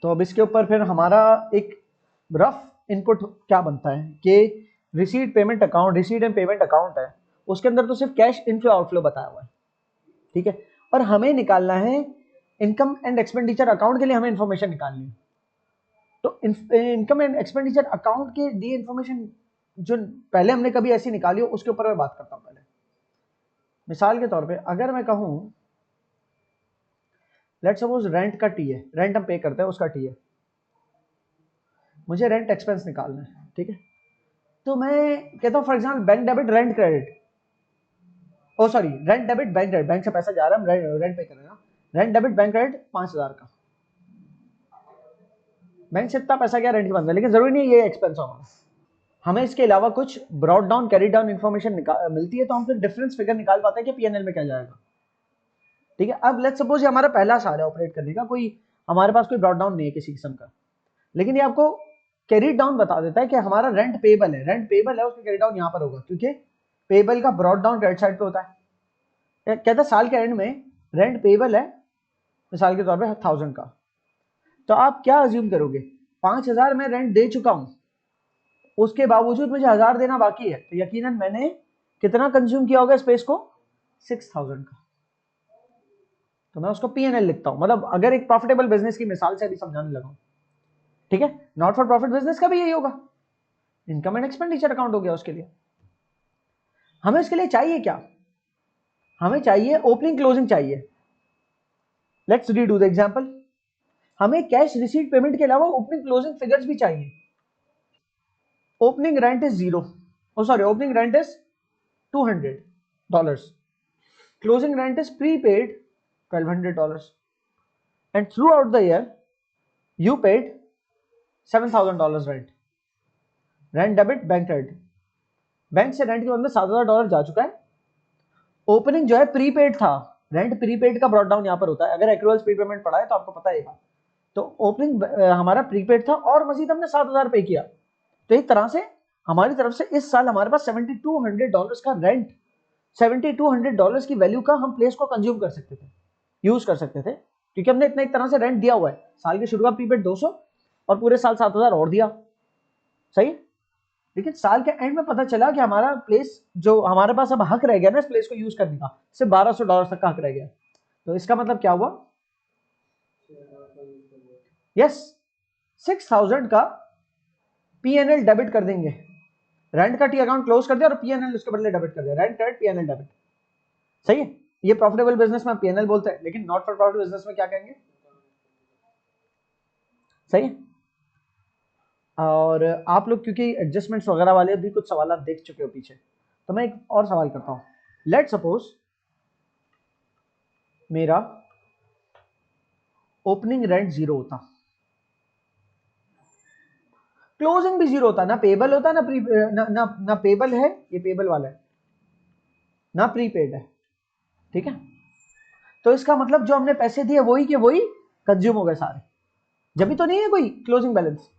तो अब इसके ऊपर फिर हमारा एक रफ इनपुट क्या बनता है कि receipt payment account, receipt and payment account है, उसके अंदर तो सिर्फ कैश इनफ्लो आउटफ्लो बताया हुआ है, ठीक है। और हमें निकालना है इनकम एंड एक्सपेंडिचर अकाउंट के लिए हमें इंफॉर्मेशन निकालनी है। तो इनकम एंड एक्सपेंडिचर अकाउंट के दिए इंफॉर्मेशन जो पहले हमने कभी ऐसी निकाली हो उसके ऊपर मैं बात करता हूं। पहले मिसाल के तौर पे अगर मैं कहूं लेट सपोज रेंट का टी है, रेंट हम पे करते हैं उसका टी है, मुझे रेंट एक्सपेंस निकालना है, ठीक है। तो मैं कहता हूं for example bank debit rent credit, oh sorry rent debit bank credit, bank से पैसा जा रहा है हम रेंट पे कर रहे हैं, रेंट डेबिट बैंक क्रेडिट 5000 का, बैंक से इतना पैसा क्या रेंट के बनता है, लेकिन जरूरी नहीं ये एक्सपेंस हो हमारा। हमें इसके अलावा कुछ brought down carry down information मिलती है, तो हम फिर डिफरेंस फिगर निकाल पाते हैं कि पीएनएल में क्या जाएगा, ठीक है। अब लेट्स सपोज ये हमारा पहला साल है ऑपरेट करने का, कोई हमारे पास कोई ब्रॉड डाउन नहीं है किसी किस्म का, लेकिन ये आपको कैरी डाउन बता देता है कि हमारा रेंट पेबल है, रेंट पेबल है, उसका कैरी डाउन यहाँ पर होगा, क्योंकि पेबल का ब्रॉड डाउन क्रेडिट साइड पे होता है। कहता है साल के एंड में रेंट पेबल है मिसाल के तौर पे 1000 का, तो आप क्या अज्यूम करोगे, 5000 में रेंट दे चुका हूं, उसके बावजूद मुझे 1000 देना बाकी है, तो यकीनन मैंने कितना कंज्यूम किया होगा स्पेस को, 6000 का। तो मैं उसको पीएनएल लिखता हूं, मतलब अगर एक प्रॉफिटेबल बिजनेस की मिसाल से अभी समझाने लगा, ठीक है। नॉट फॉर प्रॉफिट बिजनेस का भी यही होगा, इनकम एंड एक्सपेंडिचर अकाउंट हो गया उसके लिए। हमें उसके लिए चाहिए क्या, हमें चाहिए ओपनिंग क्लोजिंग चाहिए। Let's redo the example. हमें कैश रिसीट पेमेंट के अलावा ओपनिंग क्लोजिंग फिगर्स भी चाहिए। Opening rent is 0, oh sorry, opening rent is $200, closing rent is prepaid $1200, and throughout the year you paid $7000 rent, rent debit bank credit, bank से rent के बदले $7000 जा चुका है। ओपनिंग जो है प्रीपेड था, रेंट प्रीपेड का ब्रॉड डाउन यहाँ पर होता है, अगर एक्रूअल्स प्रीपेमेंट पड़ा है तो आपको पता है। तो ओपनिंग हमारा प्रीपेड था और मजीद हमने 7000 पे किया, तो एक तरह से हमारी तरफ से इस साल हमारे पास $7200 का रेंट, $7200 की वैल्यू का हम प्लेस को कंज्यूम कर सकते थे, यूज कर सकते थे, क्योंकि हमने इतना एक तरह से रेंट दिया हुआ है। साल की शुरुआत प्रीपेड 200 और पूरे साल 7000 और दिया, सही। लेकिन साल के एंड में पता चला कि हमारा प्लेस जो हमारे पास अब हक रह गया ना इस प्लेस को यूज करने का, सिर्फ $1200 तक का हक रह गया। तो इसका मतलब क्या हुआ, यस 6000 का पीएनएल डेबिट कर देंगे, रेंट का टी अकाउंट क्लोज कर दिया और पीएनएल उसके बदले डेबिट कर दिया, रेंट क्रेडिट पीएनएल डेबिट, सही है। ये प्रॉफिटेबल बिजनेस में पीएनएल बोलते हैं, लेकिन नॉट फॉर प्रॉफिट बिजनेस में क्या कहेंगे, सही है। और आप लोग क्योंकि एडजस्टमेंट्स वगैरह वाले भी कुछ सवाल देख चुके हो पीछे, तो मैं एक और सवाल करता हूं। लेट सपोज मेरा ओपनिंग रेंट 0 होता, क्लोजिंग भी 0 होता, ना पेबल होता ना ना पेबल है, ये पेबल वाला है, ना प्रीपेड है, ठीक है। तो इसका मतलब जो हमने पैसे दिए वही के वही कंज्यूम हो गए सारे, जब भी तो नहीं है कोई क्लोजिंग बैलेंस,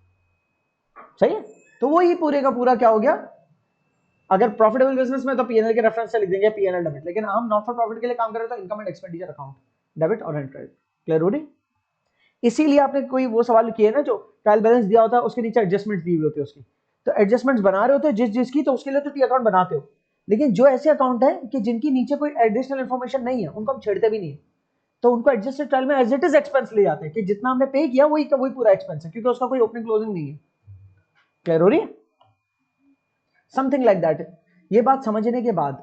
सही है। तो वही पूरे का पूरा क्या हो गया, अगर प्रॉफिटेबल बिजनेस में तो पीएनएल के रेफरेंस से लिख देंगे पीएनएल डेबिट, लेकिन हम नॉट फॉर प्रॉफिट के लिए काम कर रहे हैं तो income and expenditure account debit और रेंट क्रेडिट, क्लियर हो रही। इसीलिए आपने कोई वो सवाल किए ना जो ट्रायल बैलेंस दिया होता है उसके नीचे एडजस्टमेंट दी हुई होती है उसकी, तो एडजस्टमेंट्स बना रहे होते हो जिस जिसकी, तो उसके लिए तो टी अकाउंट बनाते हो। लेकिन जो ऐसे अकाउंट है कि जिनकी नीचे कोई एडिशनल इन्फॉर्मेशन नहीं है उनको हम छेड़ते भी नहीं है, तो उनको एडजस्टेड ट्रायल में एज इट इज एक्सपेंस ले जाते हैं कि जितना हमने पे किया वही का वही पूरा एक्सपेंस है, क्योंकि उसका कोई ओपनिंग क्लोजिंग नहीं है, क्लियर हो रही है, समथिंग लाइक दैट। ये बात समझने के बाद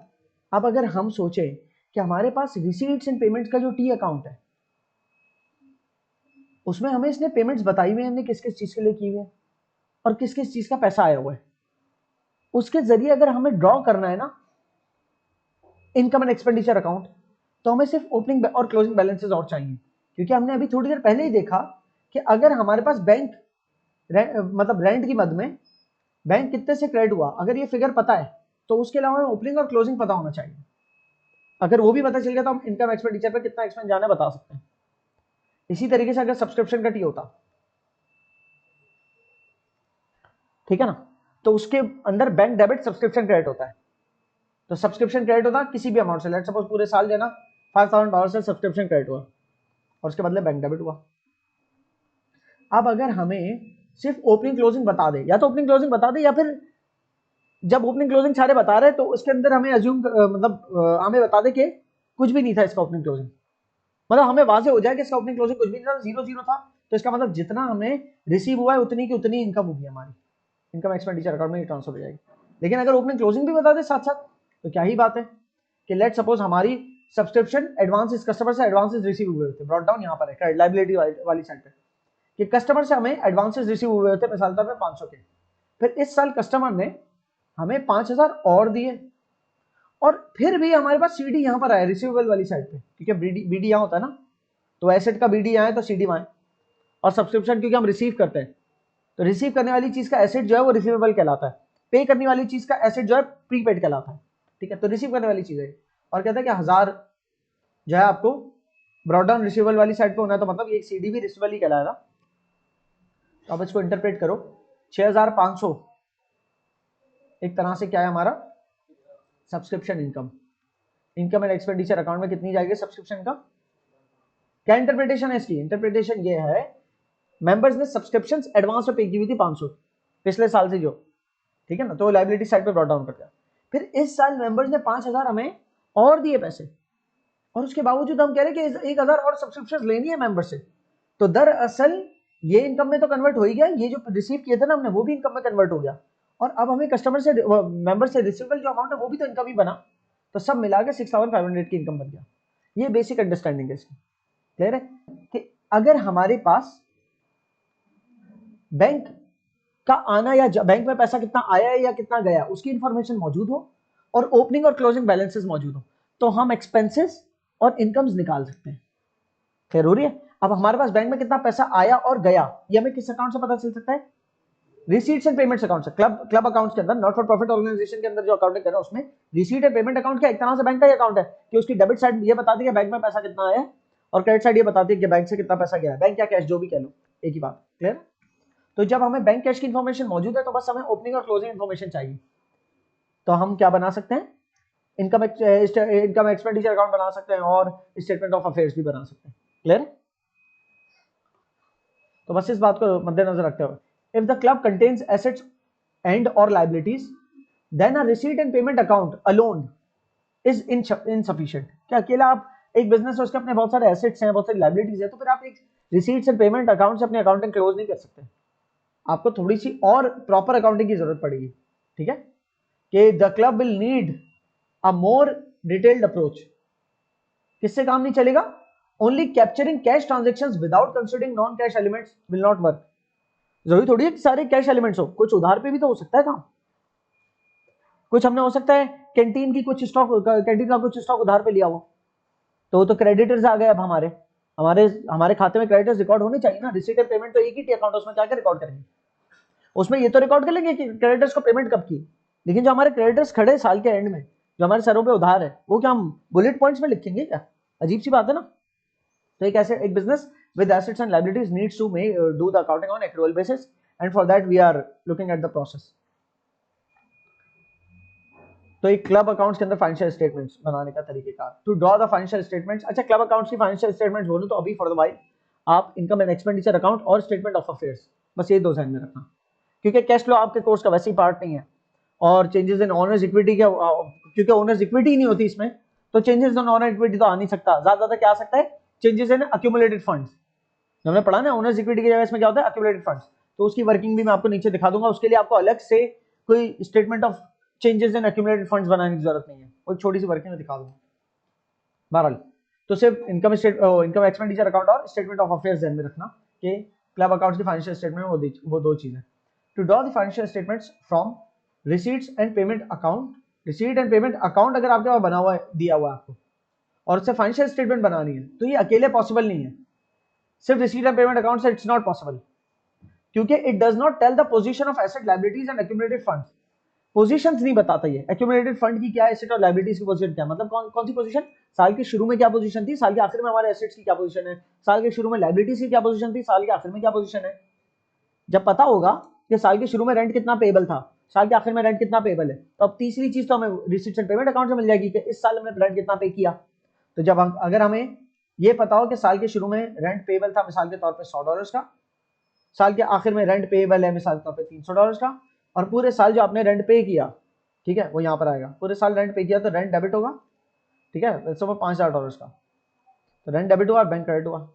अब अगर हम सोचें कि हमारे पास रिसीट्स एंड पेमेंट्स का जो टी अकाउंट है उसमें हमें इसने पेमेंट्स बताई हुई है हमने किस किस चीज के लिए की हुई है और किस किस चीज का पैसा आया हुआ है, उसके जरिए अगर हमें ड्रॉ करना है ना इनकम एंड एक्सपेंडिचर अकाउंट, तो हमें सिर्फ ओपनिंग और क्लोजिंग बैलेंसेस और चाहिए, क्योंकि हमने अभी थोड़ी देर पहले ही देखा कि अगर हमारे पास बैंक मतलब रेंट की मद में बैंक कितने से क्रेडिट हुआ, अगर ये फिगर पता है तो उसके अलावा ओपनिंग और क्लोजिंग पता होना चाहिए। अगर वो भी पता चल गया तो हम इनकम एक्सपेंडिचर पर कितना एक्सपेंस जाना बता सकते हैं। इसी तरीके से अगर सब्सक्रिप्शन का टी होता, ठीक है ना, तो उसके अंदर बैंक डेबिट सब्सक्रिप्शन क्रेडिट होता है, तो सब्सक्रिप्शन क्रेडिट होता किसी भी अमाउंट से, लेट सपोज पूरे साल देना $5000 से सब्सक्रिप्शन क्रेडिट हुआ और उसके बदले बैंक डेबिट हुआ, अब अगर हमें सिर्फ ओपनिंग क्लोजिंग बता दे, या तो ओपनिंग क्लोजिंग बता दे, या फिर जब ओपनिंग क्लोजिंग सारे बता रहे तो उसके अंदर हमें अज्यूम हमें बता दे कि कुछ भी नहीं था इसका ओपनिंग क्लोजिंग, मतलब हमें वाजे हो जाए कि इसका ओपनिंग क्लोजिंग कुछ भी नहीं था, 0-0 था, तो इसका मतलब जितना हमने रिसीव हुआ है उतनी की उतनी इनकम होगी हमारी, इनकम एक्सपेंडिचर अकाउंट में ट्रांसफर हो जाएगी। लेकिन अगर ओपनिंग क्लोजिंग भी बता दे साथ साथ तो क्या ही बात है कि लेट सपोज हमारी सब्सक्रिप्शन एडवांसेस कस्टमर से एडवांसेस रिसीव हुए थे, ब्रॉट डाउन यहाँ पर है लाइबिलिटी वाली साइड पे कि कस्टमर से हमें एडवांसेस रिसीव हुए थे मिसाल तौर पे 500 के, फिर इस साल कस्टमर ने हमें 5000 और दिए, और फिर भी हमारे पास सीडी यहाँ पर आया रिसीवेबल वाली साइड पे, क्योंकि बीडी यहाँ होता है ना, तो एसेट का बीडी यहाँ है तो सीडी वहाँ है, और सब्सक्रिप्शन क्योंकि हम रिसीव करते हैं तो रिसीव करने वाली चीज का एसेट जो है वो रिसीवेबल कहलाता है, पे करने वाली चीज का एसेट जो है प्रीपेड कहलाता है, ठीक है। तो रिसीव करने वाली चीज है, और कहता है कि 1000 जो है आपको ब्रॉड डाउन रिसीवेबल वाली साइड पे होना है, तो मतलब ये सीडी भी रिसीवेबल ही कहलाएगा। तो अब इसको इंटरप्रेट करो, 6500 एक तरह से क्या है हमारा subscription income, income and expenditure account में कितनी जाएगी सब्सक्रिप्शन का, क्या इंटरप्रिटेशन है इसकी, इंटरप्रिटेशन ये है मेंबर्स ने सब्सक्रिप्शंस एडवांस में पे की हुई थी 500 पिछले साल से जो, ठीक है ना, तो लाइबिलिटी साइड पे ब्रॉट डाउन कर दिया। फिर इस साल मेंबर्स ने 5000 हमें और दिए पैसे, और उसके बावजूद हम कह रहे हैं कि 1000 और सब्सक्रिप्शन लेनी है मेंबर से, तो दरअसल ये इनकम में तो कन्वर्ट हो ही गया, ये जो रिसीव किए थे ना हमने वो भी इनकम में कन्वर्ट हो गया, और अब हमें कस्टमर से मेंबर से रिसीवेबल जो अमाउंट है वो भी तो इनकम ही बना, तो सब मिला के 6500 की इनकम बन गया। ये बेसिक अंडरस्टैंडिंग है इसकी, क्लियर है कि अगर हमारे पास बैंक का आना या बैंक में पैसा कितना आया है या कितना गया उसकी इंफॉर्मेशन मौजूद हो, और ओपनिंग और क्लोजिंग बैलेंसेस मौजूद हो, तो हम एक्सपेंसेस और इनकम्स निकाल सकते हैं, क्लियर हो रही है। अब हमारे पास बैंक में कितना पैसा आया और गया ये हमें किस अकाउंट से पता चल सकता है, रिसीट्स एंड पेमेंट्स अकाउंट से, क्लब अकाउंट्स के अंदर, नॉट फॉर प्रॉफिट ऑर्गेनाइजेशन के अंदर जो अकाउंटिंग कर रहा है उसमें रिसीट एंड पेमेंट अकाउंट क्या एक तरह से बैंक का ही अकाउंट है, कि उसकी डेबिट साइड ये बताती है बैंक में पैसा कितना आया है, और क्रेडिट साइड ये बताती है कि बैंक से कितना पैसा गया है, बैंक या कैश जो भी कह लो एक ही बात, क्लियर। तो जब हमें बैंक कैश की इंफॉर्मेशन मौजूद है तो बस हमें ओपनिंग और क्लोजिंग इंफॉर्मेशन चाहिए, तो हम क्या बना सकते हैं, इनकम एक्सपेंडिचर अकाउंट बना सकते हैं और स्टेटमेंट ऑफ अफेयर्स भी बना सकते हैं, क्लियर। तो बस इस बात को मद्देनजर रखते हुए, if the club contains assets and और liabilities then a receipt and payment account alone is insufficient, क्या अकेला आप एक बिजनेस है उसके अपने बहुत सारे एसेट्स हैं बहुत सारी लाइबिलिटीज है तो फिर आप एक रिसीट्स एंड पेमेंट अकाउंट से अपने अकाउंटिंग क्लोज नहीं कर सकते, आपको थोड़ी सी और प्रॉपर अकाउंटिंग की जरूरत पड़ेगी, ठीक है, कि the club will need a more detailed approach, किससे काम नहीं चलेगा, only capturing cash transactions without considering non cash elements will not work, जरूरी थोड़ी है कि सारे कैश एलिमेंट्स हो, कुछ उधार पे भी तो हो सकता है काम, कुछ हमने हो सकता है कैंटीन की कुछ स्टॉक, कैंटीन का कुछ स्टॉक उधार पे लिया हो, तो वो तो क्रेडिटर्स आ गए, अब हमारे हमारे हमारे खाते में क्रेडिटर्स रिकॉर्ड होने चाहिए ना, रिसीट एंड पेमेंट तो एक ही अकाउंट, उसमें क्या क्या रिकॉर्ड करेंगे, उसमें ये तो रिकॉर्ड कर लेंगे कि क्रेडिटर्स को पेमेंट कब की, लेकिन जो हमारे क्रेडिटर्स खड़े साल के एंड में जो हमारे सरों पे उधार है वो क्या हम बुलेट पॉइंट्स में लिखेंगे क्या, अजीब सी बात है ना। तो एक ऐसे एक business with assets and liabilities needs to do the accounting on accrual basis, and for that we are looking at the process। तो एक क्लब अकाउंट्स के अंदर फाइनेंशियल स्टेटमेंट्स बनाने का तरीकेकार, to draw the financial statements, अच्छा club accounts की financial statements बोलूं तो अभी फॉर द वाइल आप इनकम एंड एक्सपेंडिचर अकाउंट और स्टेटमेंट ऑफ अफेयर्स, बस ये दो ध्यान में रखना, क्योंकि कैश फ्लो आपके कोर्स का वैसे ही पार्ट नहीं है, और चेंजेस इन ओनर्स इक्विटी का क्योंकि ओनर्स इक्विटी नहीं होती इसमें, तो चेंजेस इन ओनर इक्विटी तो आ नहीं सकता, ज्यादा क्या आ सकता है चेंजेस इन अक्यूमुलेटेड फंड्स, हमने पढ़ा ना ओनर्स इक्विटी की जगह इसमें क्या होता है अक्यूमुलेटेड फंड्स, तो उसकी वर्किंग भी मैं आपको नीचे दिखा दूंगा, उसके लिए आपको अलग से कोई statement of changes in accumulated funds बनाने की जरूरत नहीं है, वो छोटी सी वर्किंग में दिखा दूंगा बहरहाल। तो सिर्फ इनकम एक्सपेंडिचर अकाउंट और स्टेटमेंट ऑफ अफेयर्स ध्यान में रखना कि क्लब अकाउंट्स की फाइनेंशियल स्टेटमेंट वो दो चीजें, to draw the financial statements from receipts and payment account, receipt and payment account अगर आपके पास बना हुआ है दिया हुआ है आपको और उससे फाइनेंशियल स्टेटमेंट बनानी है तो ये अकेले पॉसिबल नहीं है, सिर्फ रिसीट एंड पेमेंट अकाउंट से इट्स नॉट पॉसिबल, क्योंकि it does not tell the position of asset liabilities and accumulated funds, positions नहीं बताता ये एक्यूमुलेटेड फंड की क्या है, एसेट और लायबिलिटीज की पोजीशन क्या है, मतलब कौन सी पोजीशन, साल के शुरू में क्या पोजीशन थी, साल के आखिर में हमारे एसेट्स की क्या पोजीशन है, साल के शुरू में लायबिलिटीज की क्या पोजीशन थी, साल के आखिर में क्या पोजीशन है। जब पता होगा कि साल के शुरू में रेंट कितना पेबल था, साल के आखिर में रेंट कितना पेबल है, तो अब तीसरी चीज तो हमें रिसीट्स एंड पेमेंट अकाउंट से मिल जाएगी कि इस साल हमने रेंट कितना पे किया। तो जब अगर हमें ये पता हो कि साल के शुरू में रेंट पेबल था मिसाल के तौर पे $100 का, साल के आखिर में रेंट पेएबल है मिसाल के तौर पे $300 का, और पूरे साल जो आपने रेंट पे किया, ठीक है, वो यहाँ पर आएगा। पूरे साल रेंट पे किया तो रेंट डेबिट होगा, ठीक है, $5000 का, तो रेंट डेबिट हुआ, बैंक क्रेडिट हुआ।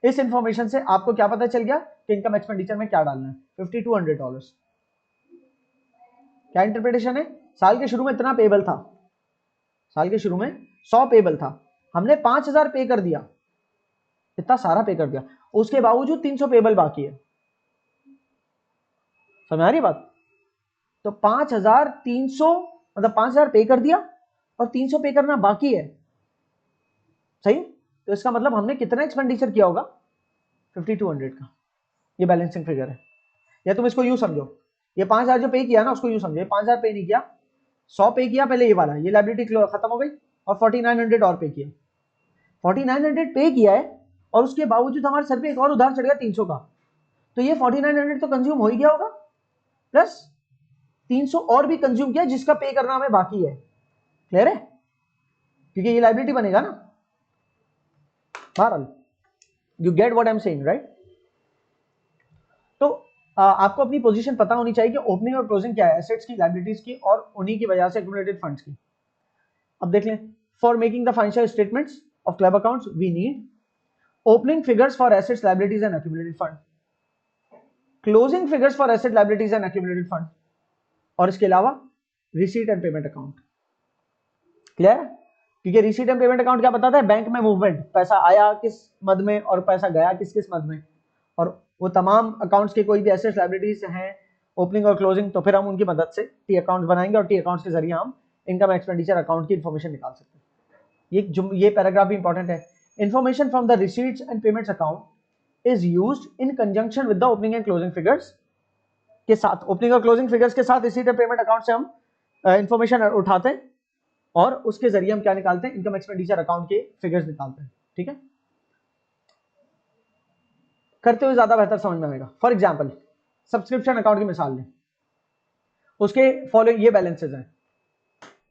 इस इंफॉर्मेशन से आपको क्या पता चल गया कि इनकम एक्सपेंडिचर में क्या डालना है, $5200। क्या इंटरप्रिटेशन है? साल के शुरू में इतना पेबल था, साल के शुरू में 100 पेबल था, हमने 5000 पे कर दिया, इतना सारा पे कर दिया, उसके बावजूद 300 पेबल बाकी है। समझ आ रही बात? तो 5300 मतलब 5000 पे कर दिया और 300 पे करना बाकी है, सही। तो इसका मतलब हमने कितना एक्सपेंडिचर किया होगा, 5200 का। ये बैलेंसिंग फिगर है। या तुम इसको यूं समझो, ये 5000 जो पे किया ना उसको यूं समझो, 5000 पे नहीं किया, 100 पे किया पहले, ये वाला, ये लायबिलिटी खत्म हो गई, और 4900 और पे किया। 4900 पे किया है और उसके बावजूद हमारे सर पे एक और उधार चढ़ गया 300 का, तो ये 4900 तो कंज्यूम हो ही गया होगा, प्लस 300 और भी कंज्यूम किया जिसका पे करना हमें बाकी है। क्लियर है? क्योंकि ये लायबिलिटी बनेगा ना। बहरहाल, you get what I am saying, right? तो आपको अपनी पोजीशन पता होनी चाहिए कि ओपनिंग और क्लोजिंग क्या है, एसेट्स की, लायबिलिटीज की, और उन्हीं की वजह से एक्युमुलेटेड फंड्स की। अब देख लें, for making the financial statements of club accounts we need opening figures for assets, liabilities and accumulated fund, closing figures for asset, liabilities and accumulated fund, और इसके अलावा receipt and payment account. Clear? क्योंकि receipt and payment account क्या बताता है, bank में movement, पैसा आया किस मद में और पैसा गया किस किस मद में, और वो तमाम अकाउंट्स के कोई भी एसेट्स लायबिलिटीज हैं ओपनिंग और क्लोजिंग, तो फिर हम उनकी मदद से टी अकाउंट्स बनाएंगे और टी अकाउंट्स के जरिए हम इनकम एक्सपेंडिचर अकाउंट की इन्फॉर्मेशन निकाल सकते हैं। ये पैराग्राफ भी इंपॉर्टेंट है। Information from the receipts and payments account is used in conjunction with the opening and closing figures के साथ, ओपनिंग और क्लोजिंग फिगर्स के साथ रिसीट एंड पेमेंट अकाउंट से हम इंफॉर्मेशन उठाते हैं और उसके जरिए हम क्या निकालते हैं, इनकम एक्सपेंडिचर अकाउंट के फिगर्स निकालते हैं। ठीक है, करते हुए ज्यादा बेहतर समझ में आएगा। फॉर एग्जांपल, सब्सक्रिप्शन अकाउंट की मिसाल लें, उसके फॉलोइंग ये बैलेंसेज हैं।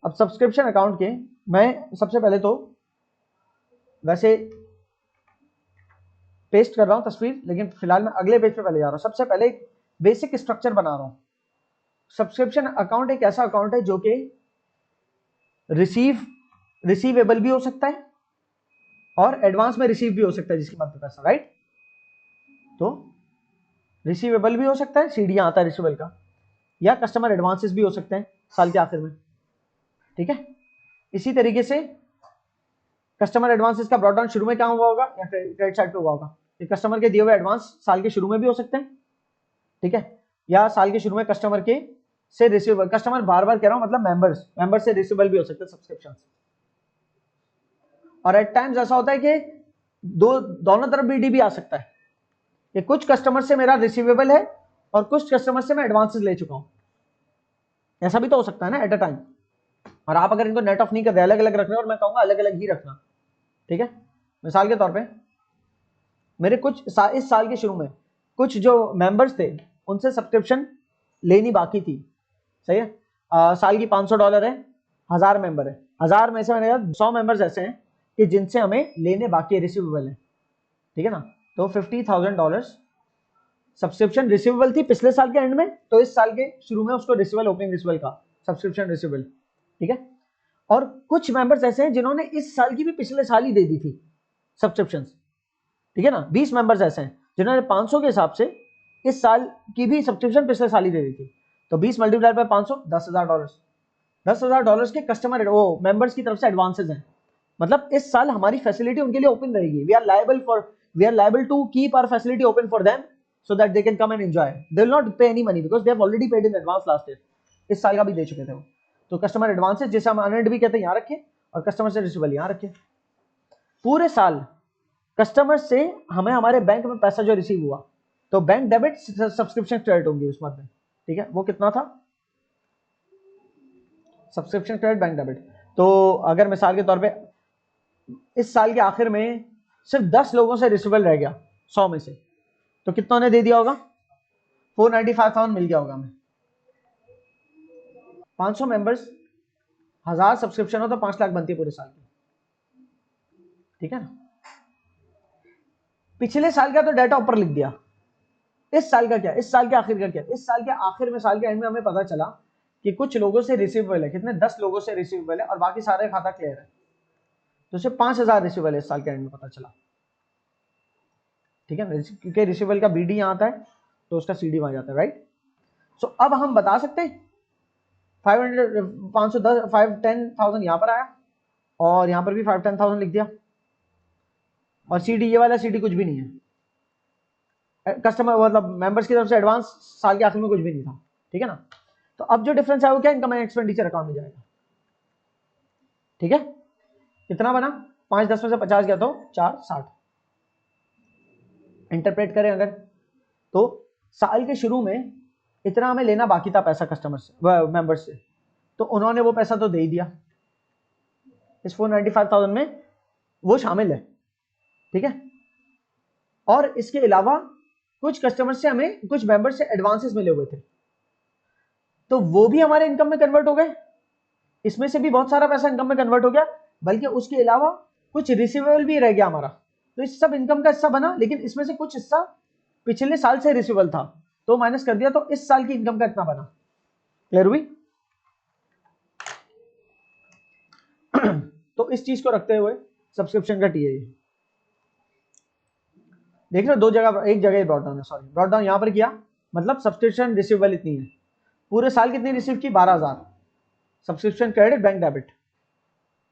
अब सब्सक्रिप्शन अकाउंट के मैं सबसे पहले तो वैसे पेस्ट कर रहा हूं तस्वीर, लेकिन फिलहाल मैं अगले पेज पे पहले जा रहा हूं। सबसे पहले एक बेसिक स्ट्रक्चर बना रहा हूं। सब्सक्रिप्शन अकाउंट एक ऐसा अकाउंट है जो कि रिसीवेबल भी हो सकता है और एडवांस में रिसीव भी हो सकता है, जिसकी मदद पैसा, राइट। तो रिसीवेबल भी हो सकता है, सीढ़ियां आता है रिसीवेबल का, या कस्टमर एडवांसेस भी हो सकते हैं साल के आखिर में। ठीक है, इसी तरीके से कस्टमर एडवांसेस का ब्रॉट डाउन शुरू में क्या हुआ होगा, या क्रेडिट साइड पे हुआ होगा। कस्टमर के दिए हुए एडवांस साल के शुरू में भी हो सकते हैं, ठीक है, या साल के शुरू में कस्टमर के से रिसीवेबल, कस्टमर बार बार कह रहा हूं मतलब मेंबर्स से रिसीवेबल भी हो सकते हैं सब्सक्रिप्शन। और एट टाइम्स ऐसा होता है कि दोनों तरफ बीडी भी आ सकता है कि कुछ कस्टमर से मेरा रिसीवेबल है और कुछ कस्टमर से मैं एडवांसेस ले चुका हूं, ऐसा भी तो हो सकता है ना एट अ टाइम। और आप अगर इनको नेट ऑफ नहीं कर रहे, अलग अलग रख रहे हो, और मैं कहूंगा अलग अलग ही रखना, ठीक है। मिसाल के तौर पे मेरे कुछ इस साल के शुरू में कुछ जो मेंबर्स थे उनसे सब्सक्रिप्शन लेनी बाकी थी, सही है। साल की $500 है, 1000 मेंबर है, 1000 में से मैंने कहा 100 मेंबर्स ऐसे हैं कि जिनसे हमें लेने बाकी है, रिसीवेबल है, ठीक है ना। तो $50,000 सब्सक्रिप्शन रिसीवेबल थी पिछले साल के एंड में, तो इस साल के शुरू में उसको रिसीवेबल, ओपनिंग रिसीवेबल का सब्सक्रिप्शन रिसीवेबल, ठीक है। और कुछ मेंबर्स ऐसे हैं जिन्होंने इस साल की भी पिछले साल ही दे दी थी सब्सक्रिप्शन, ठीक है ना। 20 मेंबर्स ऐसे हैं जिन्होंने 500 के हिसाब से इस साल की भी सब्सक्रिप्शन पिछले साल ही दे दी थी। तो 20 मल्टीप्लाई बाय 500, $10,000। $10,000 के कस्टमर वो मेंबर्स की तरफ से एडवांसेस हैं। मतलब इस साल हमारी फैसिलिटी उनके लिए ओपन रहेगी। We are liable to keep our facility open for them so that they can come and enjoy. They will not pay any money because they have already paid in advance last year. इस साल का भी दे चुके थे वो। तो customer advances जैसे हम अनएंड भी कहते हैं यहाँ रखे, और कस्टमर से रिसीवेबल यहाँ रखे। पूरे साल कस्टमर से हमें हमारे बैंक में पैसा जो रिसीव हुआ, तो बैंक डेबिट सब्सक्रिप्शन क्रेडिट होंगी उस मद में, ठीक है। वो कितना था, सब्सक्रिप्शन क्रेडिट बैंक डेबिट। तो अगर मिसाल के तौर पे इस साल के आखिर में सिर्फ 10 लोगों से रिसीवेबल रह गया 100 में से, तो कितना ने दे दिया होगा, 495,000 मिल गया होगा हमें। 500 मेंबर्स, 1000 सब्सक्रिप्शन हो तो 5 लाख बनती है पूरे साल की, ठीक है ना। पिछले साल का तो डाटा ऊपर लिख दिया, इस साल का क्या, इस साल के आखिर का क्या, इस साल के आखिर में, साल के एंड में हमें पता चला कि कुछ लोगों से रिसीवेबल है, कितने, 10 लोगों से रिसीवेबल है और बाकी सारे खाता क्लियर है, तो सिर्फ 5000 रिसीवेबल है इस साल के एंड में पता चला, ठीक है ना, क्योंकि रिसीवेबल का बीडी यहाँ आता है तो उसका सीडी वहां जाता है, राइट। सो अब हम बता सकते हैं 500 510 510,000 यहाँ पर आया और यहाँ पर भी 510,000 लिख दिया, और सीडी ये वाला सीडी कुछ भी नहीं है, कस्टमर मतलब मेंबर्स की तरफ से एडवांस साल के आखिर में कुछ भी नहीं था, ठीक है ना। तो अब जो डिफरेंस है वो क्या, इनकम एंड एक्सपेंडिचर अकाउंट में जाएगा, ठीक है। कितना बना, 5 10 में से 50 गया तो 4 60। इंटरप्रेट करें अगर, तो साल के शुरू में इतना हमें लेना बाकी था पैसा कस्टमर से, मेंबर्स से, तो उन्होंने वो पैसा तो दे ही दिया, इस 495,000 में वो शामिल है, ठीक है। और इसके अलावा कुछ कस्टमर से हमें, कुछ मेंबर से एडवांसेस मिले हुए थे, तो वो भी हमारे इनकम में कन्वर्ट हो गए, इसमें से भी बहुत सारा पैसा इनकम में कन्वर्ट हो गया, बल्कि उसके अलावा कुछ रिसीवेबल भी रह गया हमारा, तो इस सब इनकम का हिस्सा बना, लेकिन इसमें से कुछ हिस्सा पिछले साल से रिसीवेबल था तो माइनस कर दिया, तो इस साल की इनकम का इतना बना। क्लियर हुई? तो इस चीज को रखते हुए सब्सक्रिप्शन का टीए देख रहे हो, दो जगह, एक जगह ब्रॉड डाउन है, सॉरी ब्रॉड डाउन यहां पर किया, मतलब सब्सक्रिप्शन रिसीवेबल इतनी है, पूरे साल कितनी रिसीव की, 12,000, सब्सक्रिप्शन क्रेडिट बैंक डेबिट,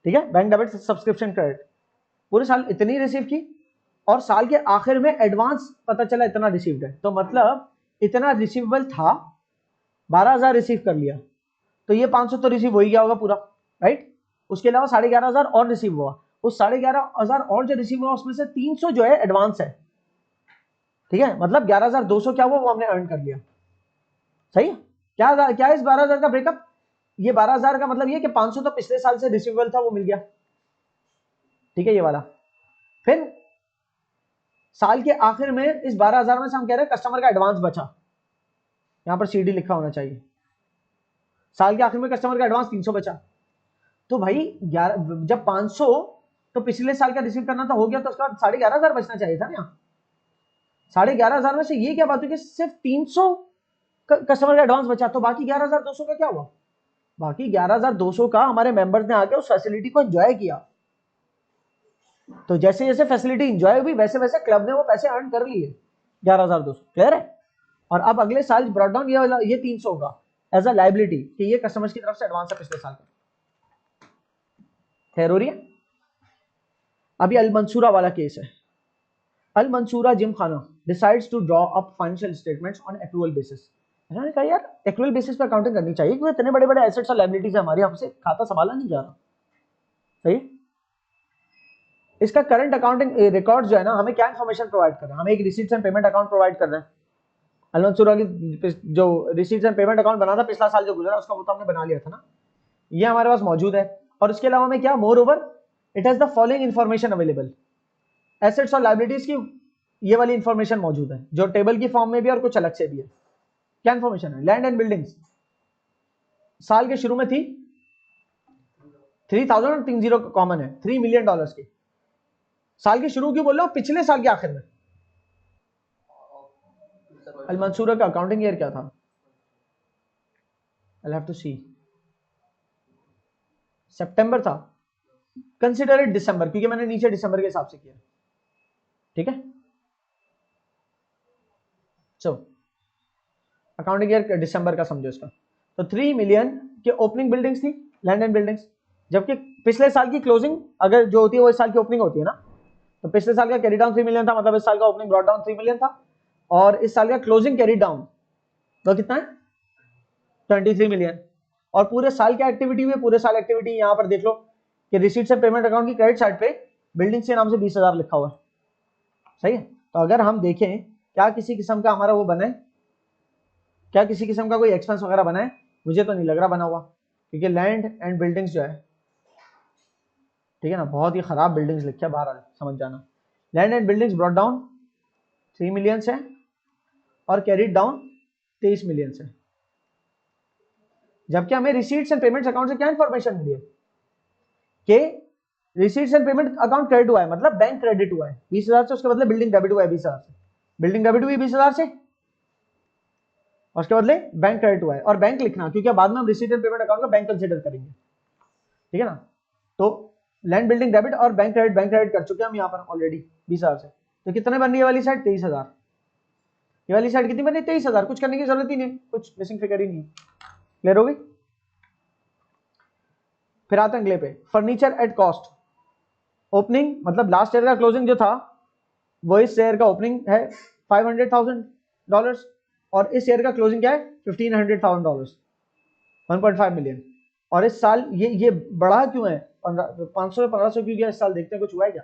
ठीक है, बैंक डेबिट सब्सक्रिप्शन क्रेडिट, पूरे साल इतनी रिसीव की, और साल के आखिर में एडवांस पता चला इतना रिसीव्ड है, तो मतलब इतना रिसीवेबल था, 12,000 रिसीव कर लिया, तो ये 500 तो रिसीव हो ही गया होगा पूरा, राइट। उसके अलावा 11,500 और रिसीव हुआ, उस 11,500 और जो रिसीव हुआ उसमें से 300 जो है एडवांस है, ठीक है, मतलब 11,200 क्या हुआ वो हमने अर्न कर लिया, सही है। क्या क्या इस 12,000 का ब्रेकअप, ये 12,000 का मतलब ये कि 500 तो पिछले साल से रिसीवेबल था वो मिल गया, ठीक है, ये वाला। फिर साल के आखिर में इस 12,000 में से हम कह रहे हैं कस्टमर का एडवांस बचा, यहां पर सीडी लिखा होना चाहिए, साल के आखिर में कस्टमर का एडवांस 300 बचा, तो भाई 11 जब 500 तो पिछले साल का रिसीव करना था, हो गया, तो उसके बाद 11,500 बचना चाहिए था ना, 11,500 में से ये क्या बात हुई कि सिर्फ 300 कस्टमर का एडवांस बचा, तो बाकी 11,200 का क्या हुआ, बाकी 11,200 का हमारे मेंबर्स ने आके उस फैसिलिटी को एंजॉय किया, तो जैसे जैसे फैसिलिटी एंजॉय हुई वैसे वैसे क्लब ने वो पैसे अर्न कर लिए 11,200। क्लियर है? और अब अगले साल ब्रॉड डाउन ये 300 होगा एज अ लाइबिलिटी कि ये कस्टमर्स की तरफ से एडवांस है पिछले साल का। खैर हो रही है? अभी अल मंसूरा वाला केस है। Al Mansoora gymkhana decides to draw up financial statements on accrual basis. मैंने कहा यार एक्रूअल बेसिस पर अकाउंटिंग करनी चाहिए क्योंकि इतने बड़े बड़े एसेट्स और लायबिलिटीज है हमारी, हमसे खाता संभाला नहीं जा रहा, सही। इसका करंट अकाउंटिंग रिकॉर्ड जो है ना, हमें क्या इन्फॉर्मेशन प्रोवाइड कर रहे हैं, हमें एक receipts and payment account provide कर रहे हैं। अल मंसूरा की जो रिसीट्स एंड पेमेंट अकाउंट बना था पिछला साल जो गुजरा उसका वो तो हमने बना लिया था ना, ये हमारे पास मौजूद है। और इसके अलावा हमें क्या, more over it has the following information available, assets और लायबिलिटीज की ये वाली इंफॉर्मेशन मौजूद है जो टेबल की फॉर्म में भी और कुछ अलग से भी है। क्या इंफॉर्मेशन है? लैंड एंड बिल्डिंग्स साल के शुरू में थी 3,000 और 30 कॉमन है, $3 मिलियन की। साल के शुरू क्यों बोल रहा हूं, पिछले साल के आखिर में। अल मंसूरा का अकाउंटिंग ईयर क्या था? आई हैव टू सी, सितंबर था, कंसिडर इट दिसंबर क्योंकि मैंने नीचे दिसंबर के हिसाब से किया, ठीक है। सो अकाउंटिंग ईयर दिसंबर का समझो इसका, तो 3 मिलियन के ओपनिंग बिल्डिंग्स थी, लैंड एंड बिल्डिंग्स, जबकि पिछले साल की क्लोजिंग अगर जो होती है वो इस साल की ओपनिंग होती है ना, तो पिछले साल का कैरी डाउन 3 मिलियन था, मतलब इस साल का ओपनिंग ब्रॉट डाउन 3 मिलियन था, और इस साल का क्लोजिंग कैरी डाउन तो कितना है 23 मिलियन। और पूरे साल की एक्टिविटी हुई, पूरे साल एक्टिविटी यहां पर देख लो कि रिसीट्स एंड पेमेंट अकाउंट की क्रेडिट साइड पे बिल्डिंग के नाम से 20,000 लिखा हुआ है, सही है। तो अगर हम देखें क्या किसी किस्म का हमारा वो बना है, क्या किसी किस्म का कोई एक्सपेंस वगैरह बना है, मुझे तो नहीं लग रहा बना हुआ, क्योंकि लैंड एंड बिल्डिंग्स जो है, ठीक है ना, बहुत ही खराब बिल्डिंग्स लिखा है, बाहर समझ जाना। Land and buildings brought down 3 million से और कैरीड डाउन 23 मिलियन से, जबकि हमें रिसीट्स एंड पेमेंट्स अकाउंट से क्या इंफॉर्मेशन मिली है कि receipts and payment account credit हुआ है, मतलब बैंक क्रेडिट हुआ है 20,000 से, उसके बदले बिल्डिंग डेबिट हुआ है 20,000 से। बिल्डिंग डेबिट हुई 20,000 से, और उसके बदले बैंक क्रेडिट हुआ है, और बैंक लिखना क्योंकि बाद में हम रिसीट एंड पेमेंट अकाउंट का बैंक कंसीडर करेंगे, ठीक है ना। तो लैंड बिल्डिंग डेबिट और बैंक क्रेडिट कर चुके हैं हम यहाँ पर ऑलरेडी 20,000 से। तो कितने बन रही है वाली साइड 23,000, ये वाली साइड कितनी बन रही है 23,000, कुछ करने की जरूरत ही नहीं, कुछ मिसिंग फिगर ही नहीं। क्लियर हो गई। फिर आते हैं अगले पे, फर्नीचर एट कॉस्ट। ओपनिंग मतलब लास्ट ईयर का क्लोजिंग जो था वो इस ईयर का ओपनिंग है $500,000 और इस ईयर का क्लोजिंग क्या है $1,500,000, 1.5 मिलियन। और इस साल ये बढ़ा क्यों है 500 से 1500 क्यों गया इस साल, देखते हैं कुछ हुआ है क्या।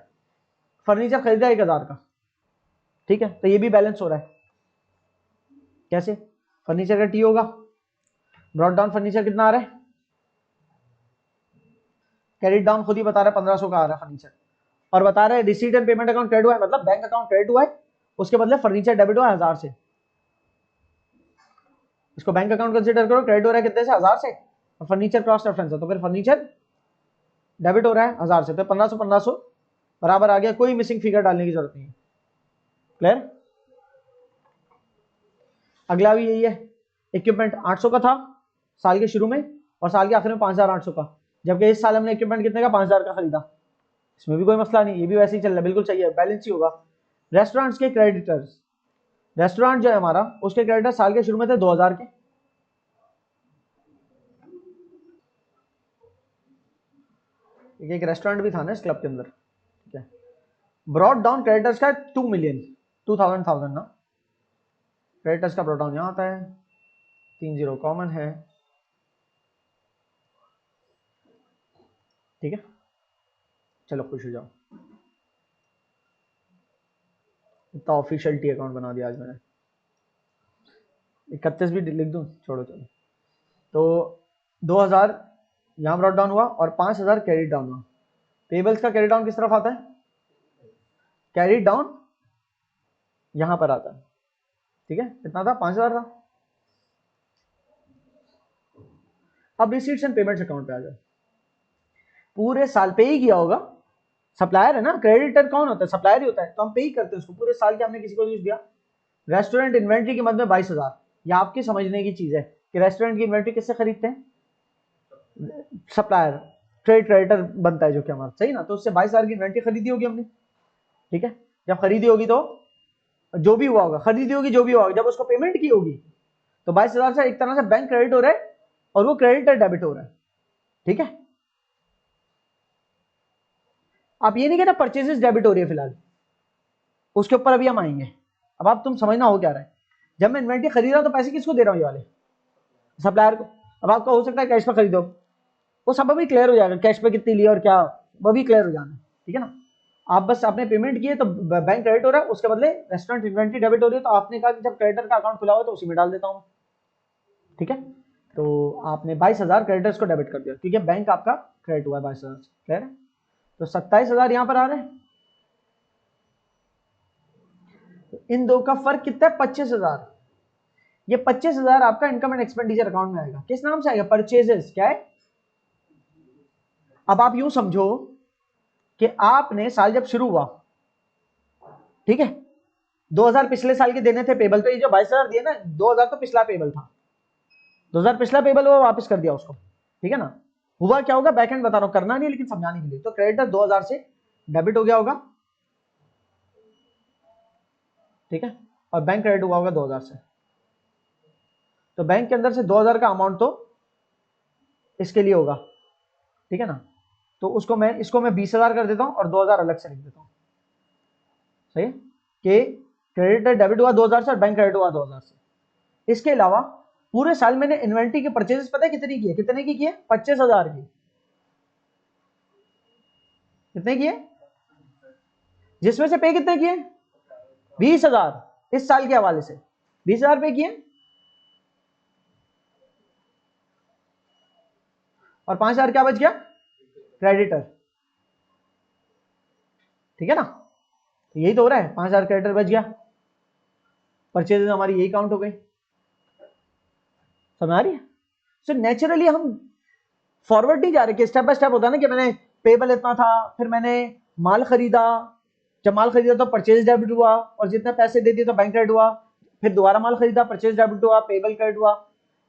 फर्नीचर खरीदा 1,000 का, ठीक है, तो ये भी बैलेंस हो रहा है। कैसे, फर्नीचर का टी होगा, ब्रॉड डाउन फर्नीचर कितना आ रहा है, कैरिड डाउन खुद ही बता रहा है 1500 का आ रहा है फर्नीचर, और बता रहा है receipt and payment account credit हुआ है, मतलब बैंक अकाउंट क्रेडिट हुआ है, उसके बदले फर्नीचर डेबिट हुआ है 1000 से। इसको बैंक अकाउंट कंसीडर करो, क्रेडिट हो रहा है कितने से 1000 से, और फर्नीचर क्रॉस रेफरेंस है तो फिर फर्नीचर डेबिट हो रहा है 1000 से, तो 1500 बराबर आ गया, कोई मिसिंग फिगर डालने की जरूरत नहीं है। क्लियर। अगला भी यही है, इक्विपमेंट 800 का था साल के शुरू में और साल के आखिर में 5,800 का, जबकि इस साल हमने इक्विपमेंट कितने का 5,000 का खरीदा, इसमें भी कोई मसला नहीं, ये भी वैसे ही चल रहा है, बिल्कुल सही है, बैलेंस ही होगा। रेस्टोरेंट्स के क्रेडिटर्स, रेस्टोरेंट जो है हमारा उसके क्रेडिटर साल के शुरू में थे 2,000 के, एक रेस्टोरेंट भी था ना इस क्लब के अंदर, ठीक है। ब्रॉड डाउन क्रेडिटर्स का 2 मिलियन, 2,000 ना, क्रेडिटर्स का ब्रॉड डाउन यहाँ आता है, 30 कॉमन है, ठीक है। चलो खुश हो जाओ, इतना ऑफिशियल टी अकाउंट बना दिया आज मैंने, 31 भी लिख दूं, छोड़ो चलो। तो 2,000 यहाँ ब्रॉड डाउन हुआ और 5,000 कैरी डाउन हुआ। पेबल्स का कैरी डाउन किस तरफ आता है, कैरी डाउन यहां पर आता है, ठीक है, कितना था 5,000 था। अब रिसीट्स एंड पेमेंट्स अकाउंट पे आ जाए, पूरे साल पे ही किया होगा, सप्लायर है ना, क्रेडिटर कौन होता है, सप्लायर ही होता है, तो हम पे ही करते हैं उसको, पूरे साल के हमने किसी को यूज दिया। रेस्टोरेंट इन्वेंट्री की मद में 22,000, ये आपके समझने की चीज है कि रेस्टोरेंट की इन्वेंट्री किससे खरीदते हैं, सप्लायर, ट्रेड क्रेडिटर बनता है जो कि हमारा, सही ना, तो उससे 22,000 की इन्वेंट्री खरीदी होगी हमने, ठीक है। जब खरीदी होगी तो जो भी हुआ होगा, खरीदी होगी जो भी हुआ होगा, जब उसको पेमेंट की होगी तो 22,000 से एक तरह से बैंक क्रेडिट हो रहा है और वो क्रेडिटर डेबिट हो रहा है, ठीक है। आप ये नहीं कहना परचेजेस डेबिट हो रही है फिलहाल, उसके ऊपर अभी हम आएंगे। अब आप तुम समझना हो क्या रहा है, जब मैं इन्वेंट्री खरीद रहा हूं तो पैसे किसको दे रहा हूं, ये वाले सप्लायर को। अब आपका हो सकता है कैश पे खरीदो, वो सब अभी क्लियर हो जाएगा, कैश पे कितनी ली और क्या, वो भी क्लियर हो जाना, ठीक है ना। आप बस आपने पेमेंट की है तो बैंक क्रेडिट हो रहा है, उसके बदले रेस्टोरेंट इन्वेंट्री डेबिट हो रही है, तो आपने कहा कि जब क्रेडिटर का अकाउंट खुला हुआ तो उसी में डाल देता हूं, ठीक है। तो आपने 22,000 क्रेडिटर्स को डेबिट कर दिया क्योंकि बैंक आपका क्रेडिट हुआ है 22,000, क्लियर है। तो 27,000 यहां पर आ रहे हैं, इन दो का फर्क कितना है 25,000, ये 25,000 आपका इनकम एंड एक्सपेंडिचर अकाउंट में आएगा, किस नाम से आएगा, परचेजेस, क्या है। अब आप यूं समझो कि आपने साल जब शुरू हुआ, ठीक है, 2,000 पिछले साल के देने थे पेबल, तो ये जो 22,000 दिए ना, 2,000 तो पिछला पेबल था, 2,000 पिछला पेबल वो वापस कर दिया उसको, ठीक है ना। हुआ क्या होगा, बैक एंड बता रहा हूं, करना नहीं लेकिन समझाने के लिए, तो क्रेडिटर 2,000 से डेबिट हो गया होगा, ठीक है, और बैंक क्रेडिट हुआ होगा 2,000 से, तो बैंक के अंदर से 2,000 का अमाउंट तो इसके लिए होगा, ठीक है ना। तो उसको मैं इसको मैं 20,000 कर देता हूं और 2,000 अलग से लिख देता हूं, सही है, कि क्रेडिटर डेबिट हुआ 2,000 से और बैंक क्रेडिट हुआ 2,000 से। इसके अलावा पूरे साल मैंने इन्वेंट्री के परचेजेस पता है कितनी की है, कितने की है 25,000 की, कितने की है, जिसमें से पे कितने किए 20,000 इस साल के हवाले से 20,000 पे किए और 5,000 क्या बच गया क्रेडिटर, ठीक है ना। तो यही तो हो रहा है, 5,000 क्रेडिटर बच गया, परचेजेस हमारी यही काउंट हो गई, समझ आ रही है। सो नेचुरली हम फॉरवर्ड नहीं जा रहे कि स्टेप बाय स्टेप होता है ना कि मैंने पेबल इतना था, फिर मैंने माल खरीदा, जब माल खरीदा तो परचेज डेबिट हुआ और जितने पैसे दे दिए तो बैंक क्रेडिट हुआ, फिर दोबारा माल खरीदा, परचेज डेबिट हुआ, पेबल क्रेडिट हुआ,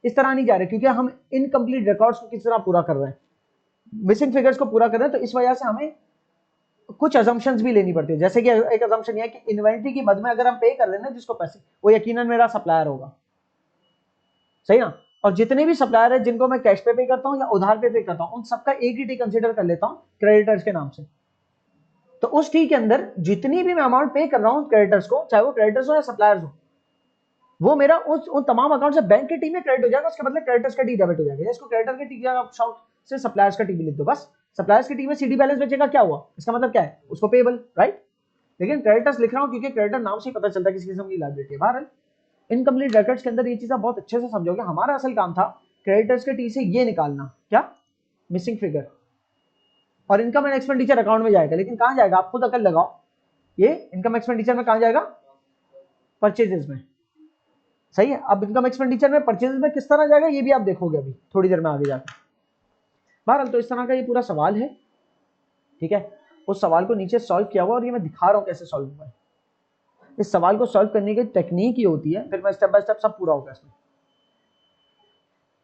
इस तरह नहीं जा रहे, क्योंकि हम इनकम्प्लीट रिकॉर्ड्स को किस तरह पूरा कर रहे हैं, मिसिंग फिगर्स को पूरा कर रहे हैं। तो इस वजह से हमें कुछ अजम्पशंस भी लेनी पड़ती है। जैसे कि एक अजम्पशन यह है कि इन्वेंट्री की मद में अगर हम पे कर रहे हैं ना जिसको पैसे, वो यकीनन मेरा सप्लायर होगा, सही ना। और जितने भी सप्लायर है जिनको मैं कैश पे करता हूँ या उधार पे करता हूँ, उन सबका एक ही टी कंसीडर कर लेता हूँ क्रेडिटर्स के नाम से। तो उस टी के अंदर जितनी भी मैं अमाउंट पे कर रहा हूँ क्रेडिटर्स को, चाहे वो क्रेडिटर्स हो या सप्लायर्स हो, वो मेरा उन तमाम अकाउंट से बैंक की टी में क्रेडिट हो जाएगा, उसके बदले क्रेडिटर्स का टी डेबिट हो जाएगा। इसको क्रेडिटर के टी से सप्लायर्स का टी भी लिख दो बस। सप्लायर्स की टी में सीडी बैलेंस बचेगा, क्या हुआ, इसका मतलब क्या है, उसको पेबल, राइट। लेकिन क्रेडिटर्स लिख रहा हूं क्योंकि क्रेडिटर नाम से ही पता चलता है किसी किस्म की लायबिलिटी है। बहरहाल इनकम्प्लीट रिकॉर्ड्स के अंदर ये चीज बहुत अच्छे से समझोगे। हमारा असल काम था क्रेडिटर्स के टी से ये निकालना, क्या, मिसिंग फिगर, और इनकम एंड एक्सपेंडिचर अकाउंट में जाएगा। लेकिन कहां जाएगा, आप खुद अकल लगाओ, ये इनकम एक्सपेंडिचर में कहां जाएगा, परचेजेस में, सही है। अब इनकम एक्सपेंडिचर में परचेजेस में किस तरह जाएगा ये भी आप देखोगे अभी थोड़ी देर में आगे जाकर। बहरहाल तो इस तरह का ये पूरा सवाल है, ठीक है। उस सवाल को नीचे सॉल्व किया हुआ और ये मैं दिखा रहा हूं कैसे सॉल्व हुआ है। इस सवाल को सॉल्व करने की टेक्निक ये होती है, फिर मैं स्टेप बाय स्टेप सब पूरा होगा इसमें।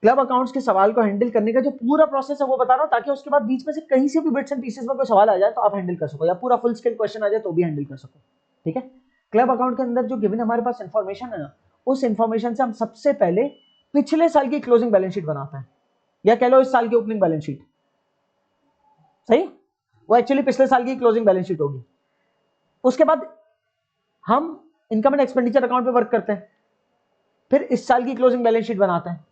क्लब अकाउंट्स के सवाल को हैंडल करने का जो पूरा प्रोसेस है वो बता रहा हूं, ताकि उसके बाद बीच में से कहीं से भी बिट्स एंड पीसेस में कोई सवाल आ जाए तो आप हैंडल कर सको, या पूरा फुल स्केल क्वेश्चन आ जाए तो भी हैंडल कर सको, ठीक है। क्लब अकाउंट के अंदर जो गिवन हमारे पास इंफॉर्मेशन है ना, उस इंफॉर्मेशन से हम सबसे पहले पिछले साल की क्लोजिंग बैलेंस शीट बनाते हैं, या कह लो इस साल की ओपनिंग बैलेंस शीट, सही। वो एक्चुअली पिछले साल की क्लोजिंग बैलेंस शीट होगी। उसके बाद हम इनकम एंड एक्सपेंडिचर अकाउंट पे वर्क करते हैं, फिर इस साल की क्लोजिंग बैलेंस शीट बनाते हैं,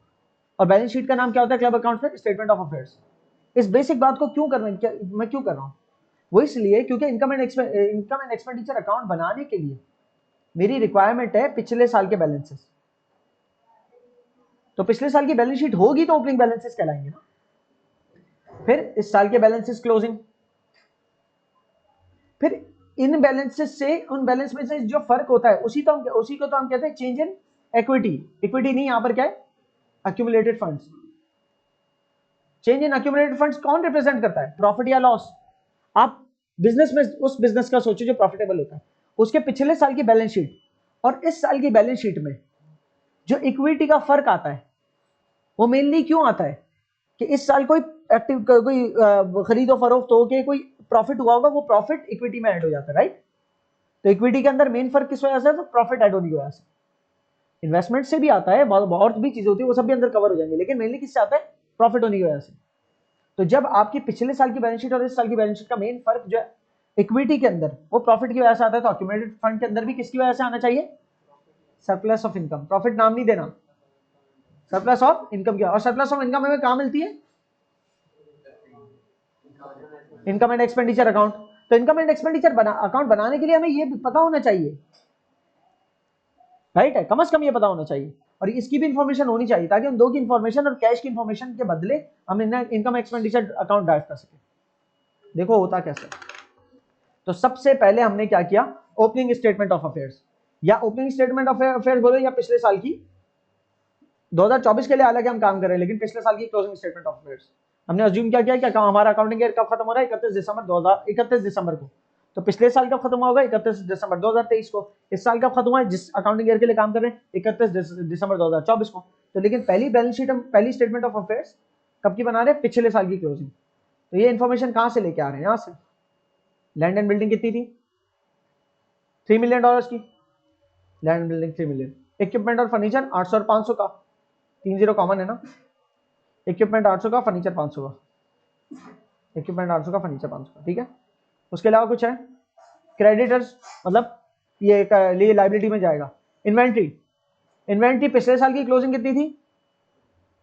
और बैलेंस शीट का नाम क्या होता है क्लब अकाउंट में, स्टेटमेंट ऑफ अफेयर्स। इस बेसिक बात को क्यों कर रहे हैं, मैं क्यों कर रहा हूं, वो इसलिए क्योंकि इनकम एंड एक्सपेंडिचर अकाउंट बनाने के लिए मेरी रिक्वायरमेंट है पिछले साल के बैलेंसेस। तो पिछले साल की बैलेंस शीट होगी तो ओपनिंग बैलेंसेस कहलाएंगे ना। फिर इस साल के बैलेंसेस क्लोजिंग, फिर इन बैलेंसेस से उन बैलेंस में से जो फर्क होता है उसी को तो हम कहते हैं चेंज इन इक्विटी। इक्विटी नहीं, यहां पर क्या है, accumulated funds. Change in accumulated funds कौन रिप्रेजेंट करता है, प्रॉफिट या लॉस। आप बिजनेस में उस बिजनेस का सोचो जो प्रॉफिटेबल होता है, उसके पिछले साल की बैलेंस शीट और इस साल की बैलेंस शीट में जो इक्विटी का फर्क आता है वो मेनली क्यों आता है कि इस साल कोई खरीदो फरोख्त हो के कोई प्रॉफिट हुआ होगा, वो प्रॉफिट इक्विटी में ऐड हो जाता है, राइट। तो इक्विटी के अंदर मेन फर्क किस वजह से है, तो प्रॉफिट ऐड होने की वजह से। इन्वेस्टमेंट से भी आता है, बहुत भी चीजें होती है वो सब भी अंदर कवर हो जाएंगे, लेकिन मेनली किससे आता है, प्रॉफिट होने की वजह से। तो जब आपकी पिछले साल की बैलेंस शीट और इस साल की बैलेंस शीट का मेन फर्क जो है इक्विटी के अंदर वो प्रॉफिट की वजह से आता है, तो अक्यूमुलेटेड फंड के अंदर भी किसकी वजह से आना चाहिए, सरप्लस ऑफ इनकम। प्रॉफिट नाम नहीं देना, सरप्लस ऑफ इनकम क्या, और सरप्लस ऑफ इनकम हमें कहां मिलती है, इनकम एंड एक्सपेंडिचर अकाउंट। तो इनकम एंड एक्सपेंडिचर अकाउंट बनाने के लिए हमें ये पता होना चाहिए, राइट है, कम से कम ये पता होना चाहिए, और इसकी भी इंफॉर्मेशन होनी चाहिए, ताकि हम दो की इंफॉर्मेशन और कैश की इंफॉर्मेशन के बदले हम इनकम एक्सपेंडिचर अकाउंट ड्राइव कर सके। देखो होता कैसे। तो सबसे पहले हमने क्या किया, ओपनिंग स्टेटमेंट ऑफ अफेयर्स, या ओपनिंग स्टेटमेंट ऑफ अफेयर्स बोलो, या पिछले साल की 2024 के लिए अलग हम काम कर रहे हैं, लेकिन पिछले साल की क्लोजिंग स्टेटमेंट ऑफ अफेयर्स। हमने अज्यूम क्या किया कि हमारा अकाउंटिंग ईयर कब खत्म हो रहा है, 31 दिसंबर को। तो पिछले साल कब खत्म होगा, 31 दिसंबर 2023 को। इस साल कब खत्म हुआ है, जिस अकाउंटिंग ईयर के लिए काम कर रहे हैं, 31 दिसंबर 2024 को। तो लेकिन पहली बैलेंस शीट हम पहली स्टेटमेंट ऑफ अफेयर्स कब की बना रहे हैं, पिछले साल की क्लोजिंग। तो ये इन्फॉर्मेशन कहां से लेके आ रहे हैं, यहां से। लैंड एंड बिल्डिंग कितनी थी, $3 मिलियन की land and building, 3 million. Equipment और फर्नीचर 800 और 500 का, 30 कॉमन है ना। इक्विपमेंट 800 का, फर्नीचर 500 का, इक्विपमेंट 800 का, फर्नीचर 500 का, ठीक है। उसके अलावा कुछ है, क्रेडिटर्स मतलब ये लाइबिलिटी में जाएगा। इन्वेंट्री पिछले साल की क्लोजिंग कितनी थी,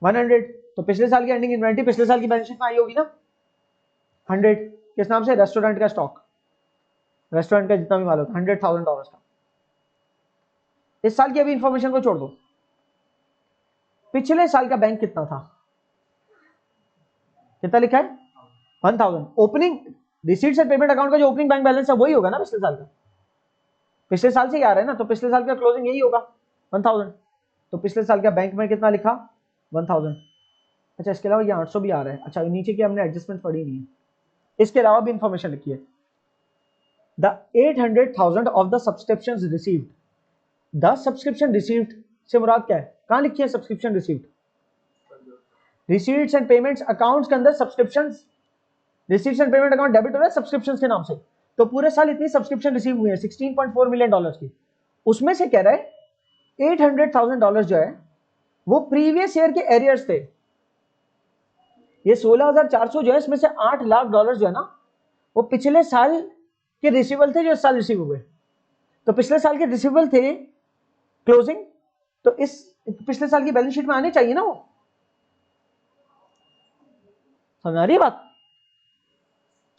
100। तो पिछले साल की एंडिंग इन्वेंट्री पिछले साल की बैलेंस शीट में आई होगी ना, 100। किस नाम से, रेस्टोरेंट का स्टॉक, रेस्टोरेंट का जितना भी माल होता है, $100,000 का। इस साल की अभी इंफॉर्मेशन को छोड़ दो, पिछले साल का बैंक कितना था, कितना लिखा है, 1000। Opening receipts and payment account का जो ओपनिंग बैंक बैलेंस है वही होगा ना पिछले साल का, पिछले साल से ही आ रहा है ना, तो पिछले साल का क्लोजिंग यही होगा 1000। तो पिछले साल का बैंक में कितना लिखा, 1000। अच्छा, इसके अलावा ये 800 भी आ रहा है। अच्छा, नीचे की हमने एडजस्टमेंट पढ़ी नहीं है, इसके अलावा भी इंफॉर्मेशन लिखी है। The 800,000 of the subscriptions received, the subscription received से मुराद क्या है, कहां लिखी है subscription received? Receipts and payments accounts के अंदर subscription, receipts and payment account debit हो रहा है सब्सक्रिप्शन के नाम से। तो पूरे साल इतनी सब्सक्रिप्शन रिसीव हुई है $16.4 मिलियन की, उसमें से कह रहा है $800,000 जो है वो प्रीवियस ईयर के एरियर्स थे। ये 16,400 जो है इसमें से $8 लाख जो है ना वो पिछले साल के रिसीवेबल थे जो इस साल रिसीव हुए। तो पिछले साल के रिसीवेबल थे क्लोजिंग, तो इस पिछले साल की बैलेंस शीट में आने चाहिए ना, वो समझ आ रही है बात?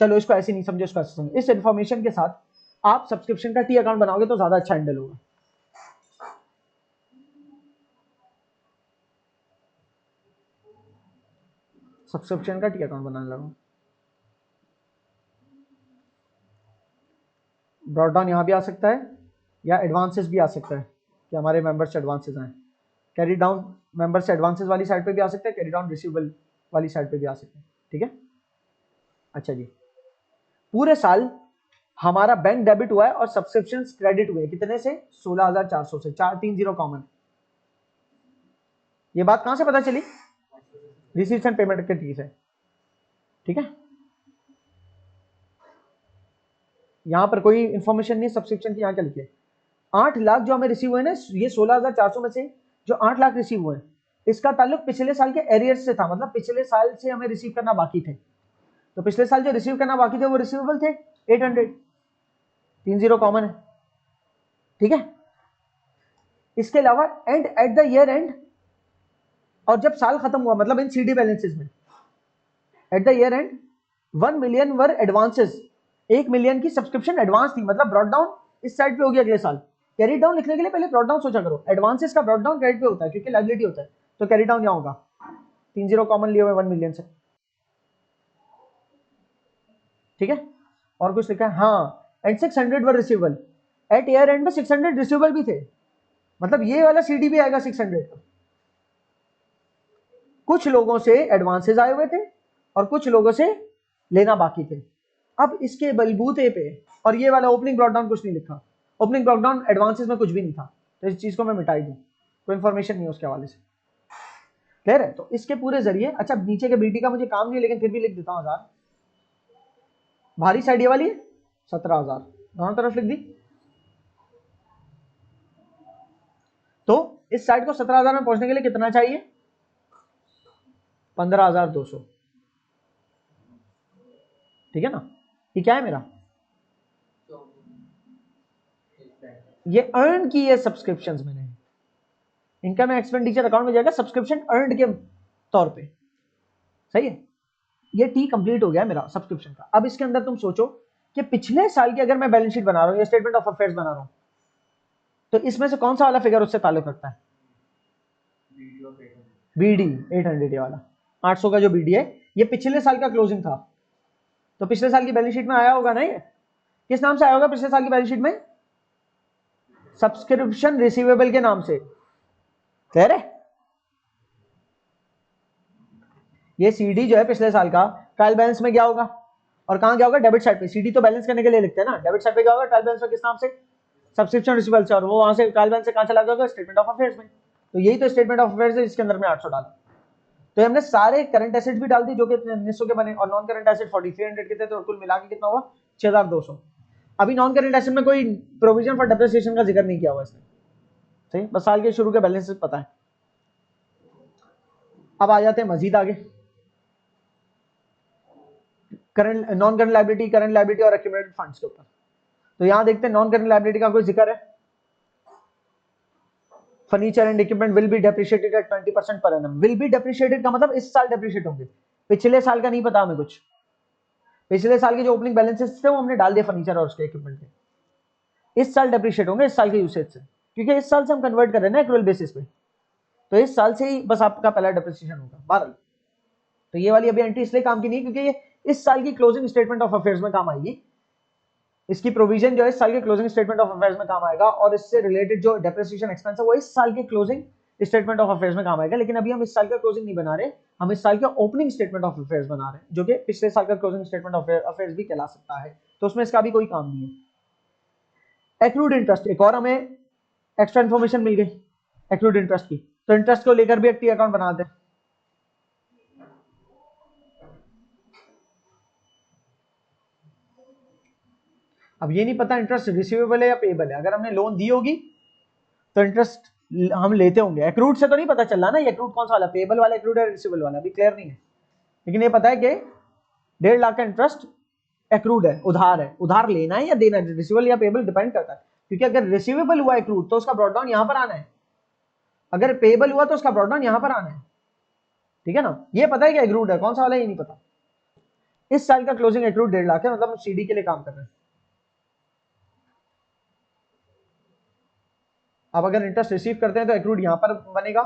चलो इसको ऐसे नहीं समझो, इसको ऐसे समझो। इस इंफॉर्मेशन के साथ आप सब्सक्रिप्शन का टी अकाउंट बनाओगे तो ज्यादा अच्छा हैंडल होगा। सब्सक्रिप्शन का टी अकाउंट बनाने लगा, ब्रॉड डाउन यहां भी आ सकता है या एडवांसेस भी आ सकता है कि हमारे मेंबर्स से एडवांसेस आए। कैरी डाउन मेंबर से एडवांसेस वाली साइड पे भी आ सकता है, कैरी डाउन रिसीवेबल वाली साइड पे भी आ सकता है। ठीक है, अच्छा जी, पूरे साल हमारा बैंक डेबिट हुआ है और सब्सक्रिप्शन क्रेडिट हुए कितने से? 16,400 से, 430 कॉमन। ये बात कहां से पता चली? रिसीट्स एंड पेमेंट के टी से। ठीक है, यहां पर कोई इंफॉर्मेशन नहीं सब्सक्रिप्शन की, यहां क्या लिखे? 8 लाख जो हमें रिसीव हुए ना, ये 16,400 में से जो 8 लाख रिसीव हुए इसका ताल्लुक पिछले साल के एरियर्स से था, मतलब पिछले साल से हमें रिसीव करना बाकी थे। तो पिछले साल जो रिसीव करना बाकी थे वो रिसीवेबल थे 800, 30 कॉमन है। ठीक है, इसके अलावा and at the year and, और जब साल खत्म हुआ मतलब इन सीडी बैलेंसेस में at the year and 1 million were advances, 1 million की सब्सक्रिप्शन एडवांस थी, मतलब ब्रॉड डाउन इस साइड पे होगी अगले साल। कैरी डाउन लिखने के लिए पहले ब्रॉड डाउन सोचा करो, एडवांसेस का ब्रॉड डाउन क्रेडिट पे होता है क्योंकि लायबिलिटी होता है, तो कैरी डाउन यहां होगा 30 कॉमन लिए हुए 1 मिलियन से। ठीक है, और कुछ लिखा है? हाँ, and 600 were receivable, at year end में 600 रिसीवेबल भी थे, मतलब ये वाला सीडी भी आएगा 600। कुछ लोगों से एडवांसेस आए हुए थे और कुछ लोगों से लेना बाकी थे। अब इसके बलबूते पे, और ये वाला ओपनिंग ब्रॉडडाउन कुछ नहीं लिखा, ओपनिंग ब्रॉडडाउन एडवांसेस में कुछ भी नहीं था, तो इस चीज को मैं मिटाई दूं, कोई इंफॉर्मेशन नहीं है उसके हवाले से। क्लियर है? तो इसके पूरे जरिए, अच्छा नीचे के बीटी का मुझे काम नहीं लेकिन फिर भी लिख देता हूं 1000, भारी साइड ये वाली 17,000, दोनों तरफ लिख दी। तो इस साइड को 17,000 में पहुंचने के लिए कितना चाहिए? 15,200। ठीक है ना, ये क्या है मेरा? ये अर्न की है सब्सक्रिप्शंस मैंने, इनकम एक्सपेंडिचर अकाउंट में जाएगा सब्सक्रिप्शन अर्न के तौर पे। सही है, ये टी कंप्लीट हो गया मेरा सब्सक्रिप्शन का। अब इसके अंदर तुम सोचो कि पिछले साल की अगर मैं बैलेंस शीट बना रहा हूं या स्टेटमेंट ऑफ अफेयर्स बना रहा हूं तो इसमें से कौन सा वाला फिगर उससे ताल्लुक रखता है? बीडी 800, ये वाला 800 का जो बीडी है ये पिछले साल का क्लोजिंग था, तो पिछले साल की बैलेंस शीट में आया होगा ना, ये किस नाम से आया होगा पिछले साल की बैलेंस शीट में? सब्सक्रिप्शन रिसीवेबल के नाम से। कह रहे ये सीडी जो है पिछले साल का ट्रायल बैलेंस में गया होगा, और कहां गया होगा? डेबिट साइड पे। सीडी तो बैलेंस करने के लिए लिखते हैं ना, डेबिट साइड पे गया होगा ट्रायल बैलेंस में किस नाम से? सब्सक्रिप्शन रिसीवेबल से, और वो वहां से ट्रायल बैलेंस से कहां चला गया होगा? स्टेटमेंट ऑफ अफेयर्स में। तो यही तो स्टेटमेंट ऑफ अफेयर्स है जिसके अंदर में 800 डाला। तो हमने सारे करंट एसेट्स भी डाल दी जो कि 1900 के बने, और नॉन करंट एसेट 4300 के थे, तो कुल मिला के कितना हुआ? 6200। अभी नॉन करंट एसेट में कोई प्रोविजन फॉर डेप्रिसिएशन का जिक्र नहीं किया हुआ इसने, सही, बस साल के शुरू के बैलेंस पता है। अब आ जाते हैं मजीद आगे, current non current liability, current liability और एक्यूमुलेटेड फंड्स के ऊपर। तो यहां देखते हैं नॉन करंट लायबिलिटी का कोई जिक्र है? Furniture and equipment will be depreciated at 20% per annum. Will be depreciated का मतलब इस साल डेप्रिशिएट होंगे, पिछले साल का नहीं पता हमें कुछ। पिछले साल के जो ओपनिंग बैलेंसेस थे वो हमने डाल दिए फर्नीचर और उसके इक्विपमेंट के, इस साल डेप्रिशिएट होंगे इस साल के यूसेज से, क्योंकि इस साल से हम कन्वर्ट कर रहे हैं ना एक्रूअल बेसिस पे, तो इस साल से ही बस आपका पहला डेप्रिसिएशन होगा। बहरहाल तो ये वाली अभी एंट्री इसलिए काम की नहीं क्योंकि ये इस साल की क्लोजिंग स्टेटमेंट ऑफ अफेयर्स में काम आएगी, इसकी प्रोविजन जो है इस साल के क्लोजिंग स्टेटमेंट ऑफ अफेयर्स में काम आएगा, और इससे रिलेटेड जो डेप्रिसिएशन एक्सपेंस है वो इस साल के क्लोजिंग स्टेटमेंट ऑफ अफेयर्स में काम आएगा। लेकिन अभी हम इस साल का क्लोजिंग नहीं बना रहे, हम इस साल का ओपनिंग स्टेटमेंट ऑफ अफेयर्स बना रहे हैं, जो कि पिछले साल का क्लोजिंग स्टेटमेंट ऑफ अफेयर्स भी कहला सकता है, तो उसमें इसका भी कोई काम नहीं है। एक्रूड इंटरेस्ट एक और हमें एक्स्ट्रा इन्फॉर्मेशन मिल गई एक्रूड इंटरेस्ट की, तो इंटरेस्ट को लेकर भी एक टी अकाउंट बना दें। अब ये नहीं पता इंटरेस्ट रिसीवेबल है या पेबल है। अगर हमने लोन दी होगी तो इंटरेस्ट हम लेते होंगे। एक्रूड से तो नहीं पता चल रहा ना ये एक्रूड कौन सा वाला, पेबल वाला एक्रूड है रिसीवेबल वाला, अभी क्लियर नहीं है। लेकिन ये पता है कि 1.5 लाख का इंटरेस्ट एक्रूड है, उधार है, उधार लेना है या देना है, रिसीवेबल या पेबल डिपेंड करता है। क्योंकि अगर रिसीवेबल हुआ एक्रूड तो उसका ब्रॉड डाउन यहां पर आना है, अगर पेबल हुआ तो उसका ब्रॉड डाउन यहां पर आना है, ठीक है ना। ये पता है कि एक्रूड है, कौन सा वाला ये नहीं पता। इस साल का क्लोजिंग एक्रूड 1.5 लाख है, मतलब हम सीडी के लिए काम कर रहे हैं। अब अगर इंटरेस्ट रिसीव करते हैं तो एक्रूड यहां पर बनेगा,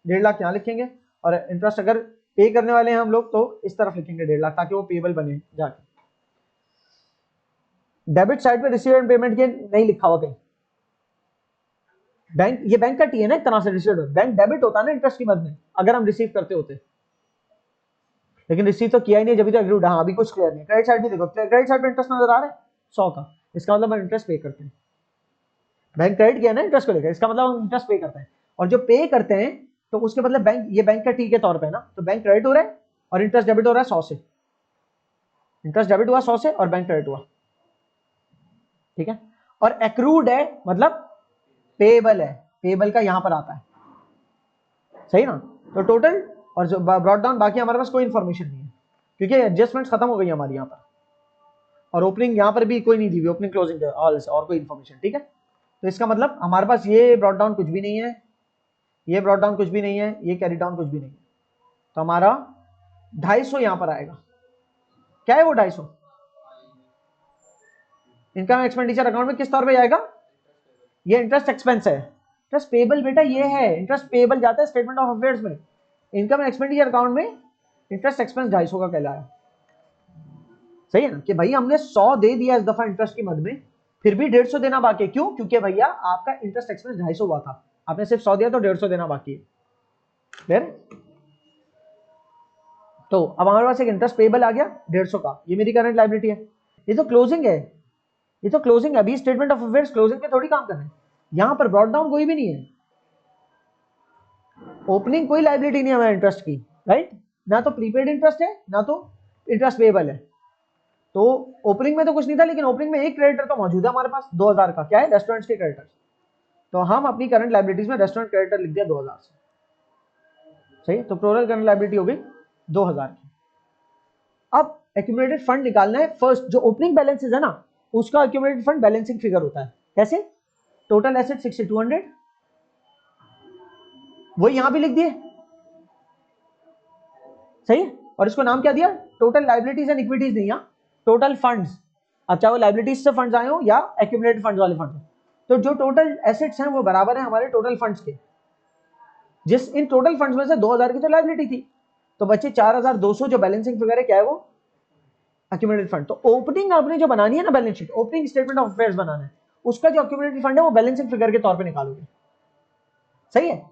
1.5 लाख यहां लिखेंगे, और इंटरेस्ट अगर पे करने वाले हैं हम लोग तो इस तरफ लिखेंगे 1.5 लाख, ताकि वो पेबल बने जाके। डेबिट साइड पे रिसीव एंड पेमेंट के नहीं लिखा हुआ कहीं। बैंक, ये बैंक का टी है ना एक तरह से, रिसीव बैंक डेबिट होता है ना इंटरेस्ट की मद में, अगर हम रिसीव करते होते, लेकिन रिसीव तो किया ही नहीं, जब भी तो एक्रूड। हाँ अभी कुछ क्लियर नहीं। क्रेडिट साइड भी देखो, क्रेडिट साइड पे इंटरेस्ट नजर आ रहा है 100 का, इसका मतलब हम इंटरेस्ट पे करते हैं। बैंक क्रेडिट किया ना इंटरेस्ट को लेकर, इसका मतलब हम इंटरेस्ट पे करते हैं, और जो पे करते हैं तो उसके मतलब बैंक, ये बैंक का टी के तौर पे ना, तो बैंक क्रेडिट हो रहा है और इंटरेस्ट डेबिट हो रहा है 100 से, इंटरेस्ट डेबिट हुआ 100 से और बैंक क्रेडिट हुआ, ठीक है। और एक्रूड है मतलब पेबल है, पेबल का यहां पर आता है, सही ना। तो टोटल और जो ब्रॉड डाउन, बाकी हमारे पास कोई इंफॉर्मेशन नहीं है क्योंकि एडजस्टमेंट्स खत्म हो गई हमारी यहाँ पर, और ओपनिंग यहाँ पर भी कोई नहीं दी हुई, ओपनिंग क्लोजिंग और कोई इंफॉर्मेशन, ठीक है। तो इसका मतलब हमारे पास ये ब्रॉड डाउन कुछ भी नहीं है, ये ब्रॉड डाउन कुछ भी नहीं है, ये कैरी डाउन कुछ भी नहीं है, तो हमारा 250 यहां पर आएगा। क्या है वो 250? इनकम एक्सपेंडिचर अकाउंट में किस तौर पे जाएगा? ये इंटरेस्ट एक्सपेंस है, इंटरेस्ट पेबल बेटा ये है, इंटरेस्ट पेबल जाता है स्टेटमेंट ऑफ अफेयर्स में, इनकम एक्सपेंडिचर अकाउंट में इंटरेस्ट एक्सपेंस 250 का कहलाया, सही है ना। कि भाई हमने 100 दे दिया इस दफा इंटरेस्ट की मद में, फिर भी 150 देना बाकी है, क्यों? क्योंकि भैया आपका इंटरेस्ट एक्सपेंस 250 हुआ था, आपने सिर्फ 100 दिया तो 150 देना बाकी है, क्लियर। तो अब हमारे पास एक इंटरेस्ट पेबल आ गया 150 का, ये मेरी करंट लायबिलिटी है, ये तो क्लोजिंग है, ये तो क्लोजिंग है, अभी स्टेटमेंट ऑफ अफेयर्स क्लोजिंग पे थोड़ी काम कर रहे हैं, यहां पर ब्रॉड डाउन कोई भी नहीं है, ओपनिंग कोई लायबिलिटी नहीं है हमारे इंटरेस्ट की, राइट। ना तो प्रीपेड इंटरेस्ट है ना तो इंटरेस्ट पेबल है, तो ओपनिंग में तो कुछ नहीं था, लेकिन ओपनिंग में एक क्रेडिटर तो मौजूद है हमारे पास 2000 का, क्या है? रेस्टोरेंट्स के क्रेडिटर, तो हम अपनी करंट लायबिलिटीज में रेस्टोरेंट क्रेडिटर लिख दिया 2000 से, सही। तो टोटल करंट लायबिलिटी हो गई 2000 की। अब एक्यूमुलेटेड फंड निकालना है, फर्स्ट जो ओपनिंग बैलेंसेस है ना उसका एक्यूमुलेटेड फंड बैलेंसिंग फिगर होता है, कैसे? टोटल एसेट 6200, वो यहां भी लिख दिए, सही है। और इसको नाम क्या दिया? टोटल लायबिलिटीज एंड इक्विटीज नहीं, टोटल फंड्स, अब चाहे वो लायबिलिटीज से फंड्स आए हो या एक्यूमुलेटेड फंड्स वाले फंड्स, तो जो टोटल एसेट्स हैं वो बराबर है हमारे टोटल फंड्स के, जिस इन टोटल फंड्स में से 2000 की तो लायबिलिटी थी, तो बच्चे 4200 जो बैलेंसिंग फिगर है, क्या है वो? Accumulated fund. तो ओपनिंग आपने जो बनानी है ना balance sheet, opening statement of affairs बनाना है, उसका जो एक्यूमुलेटेड फंड है वो बैलेंसिंग फिगर के तौर पे निकालोगे, सही है।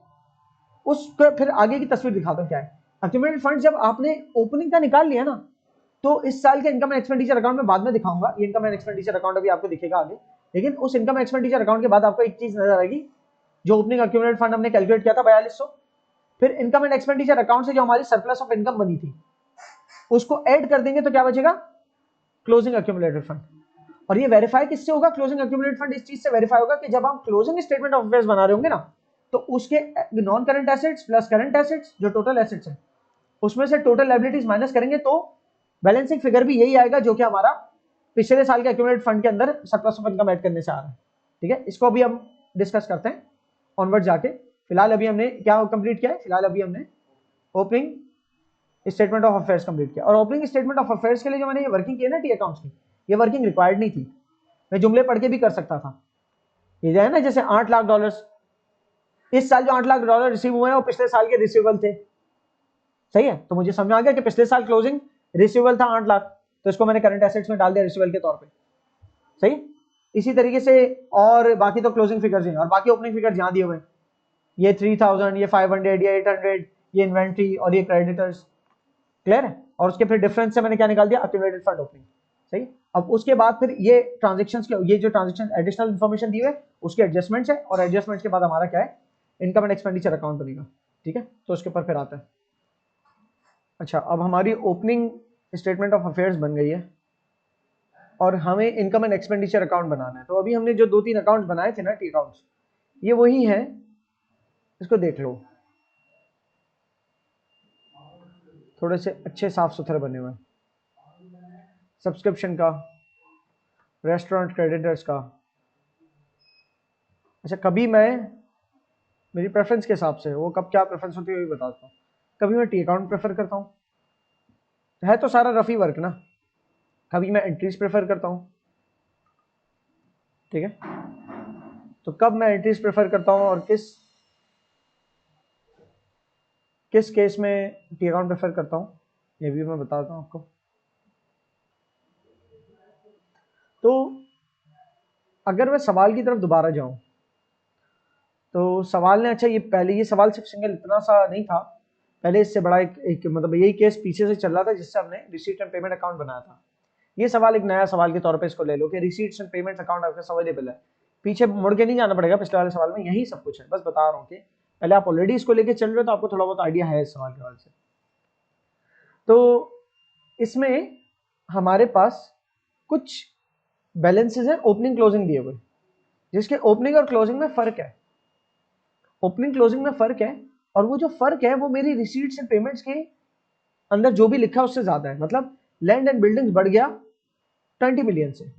उसको फिर आगे की तस्वीर दिखाता हूं क्या है। एक्यूमुलेटेड फंड जब आपने ओपनिंग का निकाल लिया ना, तो इस साल के इनकम एंड एक्सपेंडिचर अकाउंट में बाद में दिखाऊंगा, ये इनकम एंड एक्सपेंडिचर अकाउंट अभी आपको दिखेगा आगे, लेकिन उस इनकम एक्सपेंडिचर अकाउंट के बाद आपको एक चीज नजर आएगी, जो ओपनिंग एक्यूमुलेटेड फंड हमने कैलकुलेट किया था 4200, फिर इनकम एंड एक्सपेंडिचर अकाउंट से जो हमारी सरप्लस ऑफ इनकम बनी थी उसको ऐड कर देंगे तो क्या बचेगा? Closing accumulated fund. और ये वेरीफाई किससे होगा? क्लोजिंग एक्यूमुलेटेड फंड इस चीज से वेरीफाई होगा कि जब हम क्लोजिंग स्टेटमेंट ऑफ अफेयर्स बना रहे होंगे ना, तो उसके non current assets plus current assets जो टोटल एसेट्स हैं उसमें से टोटल लायबिलिटीज माइनस करेंगे तो बैलेंसिंग फिगर भी यही आएगा जो कि हमारा पिछले साल के एक्यूमुलेटेड फंड के अंदर सरप्लस ऑफ इनकम ऐड करने से आ रहा है, ठीक है। इसको अभी हम डिस्कस करते हैं ऑनवर्ड जाके। फिलहाल अभी हमने क्या कंप्लीट किया है? फिलहाल अभी हमने opening statement of affairs complete किया, और ओपनिंग स्टेटमेंट ऑफ अफेयर्स के लिए जो मैंने ये वर्किंग की है ना टी अकाउंट्स की, ये वर्किंग रिक्वायर्ड नहीं थी, मैं जुमले पढ़ के भी कर सकता था। ये जो है ना, जैसे $8 लाख, इस साल जो $8 लाख रिसीव हुए हैं वो पिछले साल के रिसीवेबल थे, सही है। तो मुझे समझ में आ गया कि पिछले साल क्लोजिंग रिसीवेबल था 8 लाख, तो इसको मैंने करंट एसेट्स में डाल दिया रिसीवेबल के तौर पे, सही। इसी तरीके से और बाकी तो क्लोजिंग फिगर्स हैं, और बाकी ओपनिंग फिगर्स यहाँ दिए हुए हैं, ये 3000, ये 500, ये 800, ये इन्वेंट्री और ये क्रेडिटर्स, क्लियर है। और उसके फिर डिफरेंस से मैंने क्या निकाल दिया? एक्यूमुलेटेड फंड ओपनिंग, सही। अब उसके बाद फिर ये ट्रांजेक्शन्स के, ये जो ट्रांजेक्शन एडिशनल इन्फॉर्मेशन दी है उसके एडजस्टमेंट्स है, और एडजस्टमेंट्स के बाद हमारा क्या है, इनकम एंड एक्सपेंडिचर अकाउंट बनेगा। ठीक है, तो उसके ऊपर फिर आता है। अच्छा, अब हमारी ओपनिंग स्टेटमेंट ऑफ अफेयर्स बन गई है और हमें इनकम एंड एक्सपेंडिचर अकाउंट बनाना है। तो अभी हमने जो 2-3 अकाउंट बनाए थे ना, टी अकाउंट्स, ये वही है, इसको देख लो, थोड़े से अच्छे साफ सुथरे बने हुए, सब्सक्रिप्शन का, रेस्टोरेंट क्रेडिटर्स का। अच्छा, कभी मैं, मेरी प्रेफरेंस के हिसाब से, वो कब क्या प्रेफरेंस होती है वही बताता हूँ। कभी मैं टी अकाउंट प्रेफर करता हूँ, है तो सारा रफी वर्क ना। कभी मैं एंट्रीज प्रेफर करता हूँ, ठीक है। तो कब मैं एंट्रीज प्रेफर करता हूँ और किस किस केस में टी अकाउंट प्रेफर करता हूँ, ये भी मैं बताता हूँ आपको। तो अगर मैं सवाल की तरफ दोबारा जाऊं, तो सवाल ने, अच्छा ये पहले ये सवाल सिर्फ सिंगल इतना सा नहीं था, पहले इससे बड़ा एक मतलब यही केस पीछे से चल रहा था जिससे हमने रिसीट एंड पेमेंट अकाउंट बनाया था। ये सवाल एक नया सवाल के तौर पे इसको ले लो कि रिसीट्स एंड पेमेंट अकाउंट आपका अवेलेबल है। पीछे मुड़ के नहीं जाना पड़ेगा, पिछले वाले सवाल में यही सब कुछ है, बस बता रहा हूँ कि पहले आप ऑलरेडी इसको लेके चल रहे हो तो आपको थोड़ा बहुत आइडिया है इस सवाल के बाद से। तो इसमें हमारे पास कुछ बैलेंसेज है ओपनिंग क्लोजिंग दिए हुए, जिसके ओपनिंग और क्लोजिंग में फर्क है। ओपनिंग क्लोजिंग में फर्क है, और वो जो फर्क है वो मेरी रिसीट्स एंड पेमेंट्स के अंदर जो भी लिखा है उससे ज्यादा है। मतलब लैंड एंड बिल्डिंग्स बढ़ गया 20 मिलियन से,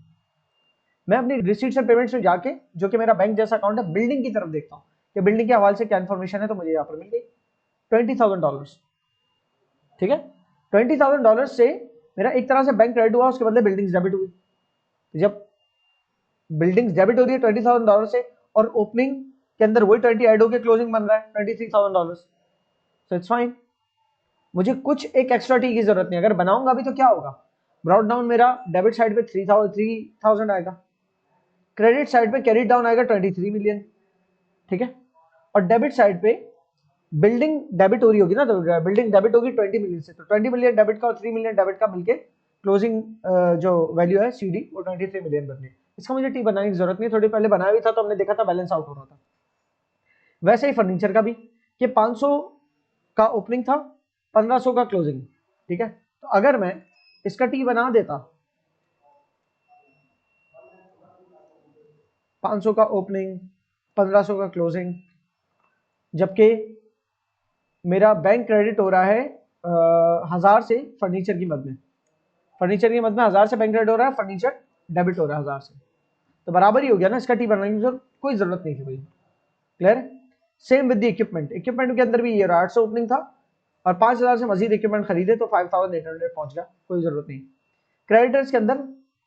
मैं अपनी रिसीट्स एंड पेमेंट्स में जाके, जो कि मेरा बैंक जैसा अकाउंट है, बिल्डिंग की तरफ देखता हूँ कि बिल्डिंग के हवाले से क्या इन्फॉर्मेशन है, तो मुझे यहाँ पर मिल गई $20,000। ठीक है, $20,000 से मेरा एक तरह से बैंक क्रेडिट हुआ, उसके बदले बिल्डिंग्स डेबिट हुई। तो जब बिल्डिंग्स डेबिट हो रही है $20,000 से, और ओपनिंग के अंदर वही 20 ऐड होकर क्लोजिंग बन रहा है $23,000, सो इट्स फाइन। मुझे कुछ एक एक्स्ट्रा टी की जरूरत नहीं, अगर बनाऊंगा अभी तो क्या होगा, ब्रॉड डाउन मेरा डेबिट साइड पे 3,000 आएगा, क्रेडिट साइड पे कैरी डाउन आएगा 23 मिलियन। ठीक है, और डेबिट साइड पे बिल्डिंग डेबिट हो रही होगी ना, तो बिल्डिंग डेबिट होगी 20 मिलियन से, तो 20 मिलियन डेबिट का और 3 मिलियन डेबिट का मिलके क्लोजिंग जो वैल्यू है सीडी वो 23 मिलियन बन रही है। इसका मुझे टी बनाने की जरूरत नहीं, थोड़ी पहले बनाया भी था तो हमने देखा था बैलेंस आउट हो रहा था। वैसे ही फर्नीचर का भी, कि 500 का ओपनिंग था, 1500 का क्लोजिंग। ठीक है, तो अगर मैं इसका टी बना देता, 500 का ओपनिंग, 1500 का क्लोजिंग, जबकि मेरा बैंक क्रेडिट हो रहा है 1000 से फर्नीचर की मद में, फर्नीचर की मद में 1000 से बैंक क्रेडिट हो रहा है, फर्नीचर डेबिट हो रहा है 1000 से, तो बराबर ही हो गया ना, इसका टी बनाने की कोई जरूरत नहीं थी भाई। Clear. Same with the equipment, equipment के अंदर भी ये 800 ओपनिंग था और 5000 से मजीद इक्विपमेंट खरीदे तो 5800 पहुंच गया, कोई जरूरत नहीं। क्रेडिटर्स के अंदर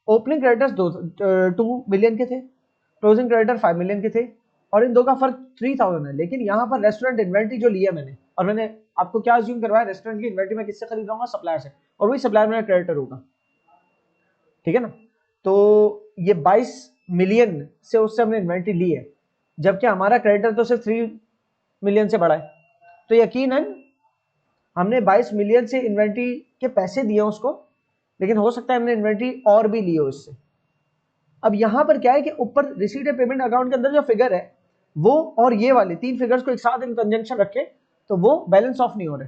ओपनिंग क्रेडिटर्स 2 मिलियन के थे, क्लोजिंग क्रेडिटर 5 मिलियन के थे, और इन दो का फर्क 3000 है। लेकिन यहाँ पर रेस्टोरेंट इन्वेंट्री जो लिया मैंने, और मैंने आपको क्या अज्यूम करवाया, रेस्टोरेंट की इन्वेंट्री मैं किससे खरीद रहा हूँ, सप्लायर से, और वही सप्लायर मेरा क्रेडिटर होगा। ठीक है ना, तो ये 22 मिलियन से उससे हमने इन्वेंट्री ली है, जबकि हमारा क्रेडिटर तो सिर्फ 3 मिलियन से बढ़ा है, तो यकीनन हमने 22 मिलियन से इन्वेंट्री के पैसे दिए उसको, लेकिन हो सकता है हमने इन्वेंट्री और भी ली हो इससे। अब यहां पर क्या है कि ऊपर रिसीट एंड पेमेंट अकाउंट के अंदर जो फिगर है वो और ये वाले 3 फिगर्स को एक साथ इन कंजंक्शन रखे तो वो बैलेंस ऑफ नहीं हो रहे,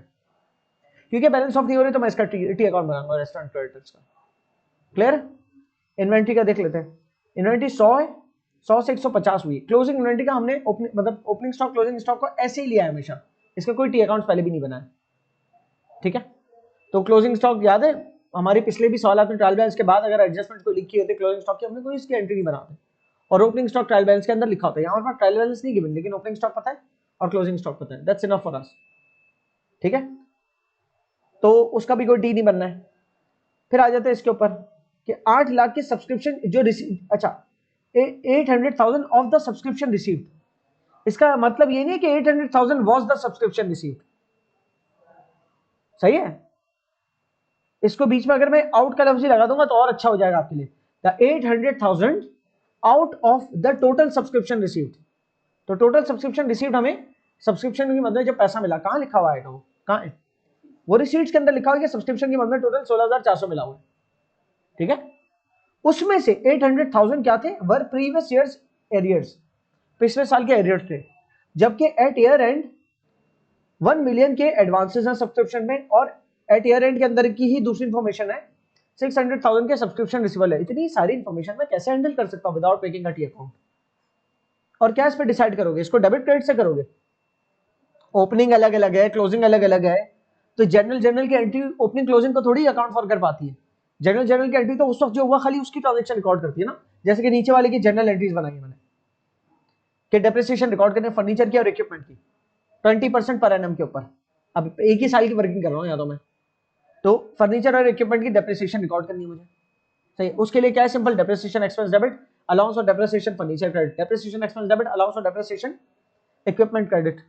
क्योंकि बैलेंस ऑफ नहीं हो रहे तो मैं इसका टी अकाउंट बनाऊंगा रेस्टोरेंट क्रेडिटर्स का। क्लियर। इन्वेंट्री का देख लेते हैं, इन्वेंट्री 100 है, 100 से 150 हुई। क्लोजिंग इन्वेंट्री का हमने मतलब ओपनिंग स्टॉक क्लोजिंग स्टॉक को ऐसे ही लिया है हमेशा, इसका कोई टी अकाउंट पहले भी नहीं बनाया। ठीक है, तो क्लोजिंग स्टॉक याद है हमारी पिछले भी सवाल में ट्रायल बैलेंस के बाद अगर एडजस्टमेंट को लिखी होती क्लोजिंग स्टॉक की, हमने कोई इसकी एंट्री नहीं बनाते, और ओपनिंग स्टॉक ट्रायल बैलेंस के अंदर लिखा होता है। यहाँ पर ट्रायल बैलेंस नहीं गिवन, लेकिन ओपनिंग स्टॉक पता है और क्लोजिंग स्टॉक पता है, दैट्स इनफ फॉर अस। ठीक है, तो उसका भी कोई टी नहीं बनना है। फिर आ जाते हैं इसके ऊपर कि 8 लाख की सब्सक्रिप्शन जो रिसीव, अच्छा 800,000 ऑफ द सब्सक्रिप्शन रिसीव्ड, इसका मतलब ये नहीं कि 800,000 वाज द सब्सक्रिप्शन रिसीव्ड। सही है, इसको बीच में अगर मैं आउट का लफ्ज लगा दूंगा तो और अच्छा हो जाएगा आपके लिए। The 800,000 out of the total subscription received, तो टोटल सब्सक्रिप्शन रिसीव्ड हमें सब्सक्रिप्शन की मदद जब पैसा मिला, कहां लिखा हुआ है वो, कहां है वो रिसीट्स के अंदर लिखा हुआ है कि सब्सक्रिप्शन की मदद टोटल 16,400 मिला हुआ है। ठीक है, उसमें से 800,000 क्या थे, वर प्रीवियस ईयर्स एरियर्स, पिछले साल के एरियर्स थे, जबकि एट ईयर एंड 1 मिलियन के एडवांसेस हैं सब्सक्रिप्शन में, और एट ईयर एंड के अंदर की ही दूसरी इंफॉर्मेशन है 600,000 के सब्सक्रिप्शन रिसीवेबल है। इतनी सारी इंफॉर्मेशन मैं कैसे हैंडल कर सकता हूं without making a T account? और क्या इस पे डिसाइड करोगे, इसको डेबिट क्रेडिट से करोगे? ओपनिंग अलग अलग है, क्लोजिंग अलग अलग है, तो जनरल की एंट्री ओपनिंग क्लोजिंग को थोड़ी अकाउंट फॉर कर पाती है। जनरल की एंट्री तो उस वक्त जो हुआ खाली उसकी ट्रांजेक्शन रिकॉर्ड करती है ना, जैसे कि नीचे वाले की जनरल एंट्रीज बनाई मैंने कि डेप्रिसिएशन रिकॉर्ड करने फर्नीचर की और इक्विपमेंट की 20% पर एनम के ऊपर। अब एक ही साल की वर्किंग कर रहा हूँ या तो फर्नीचर और इक्विपमेंट की डेप्रिसिएशन रिकॉर्ड करनी है मुझे, सही। उसके लिए क्या है, simple depreciation expense debit, allowance of depreciation furniture credit, depreciation expense debit, allowance of depreciation equipment credit.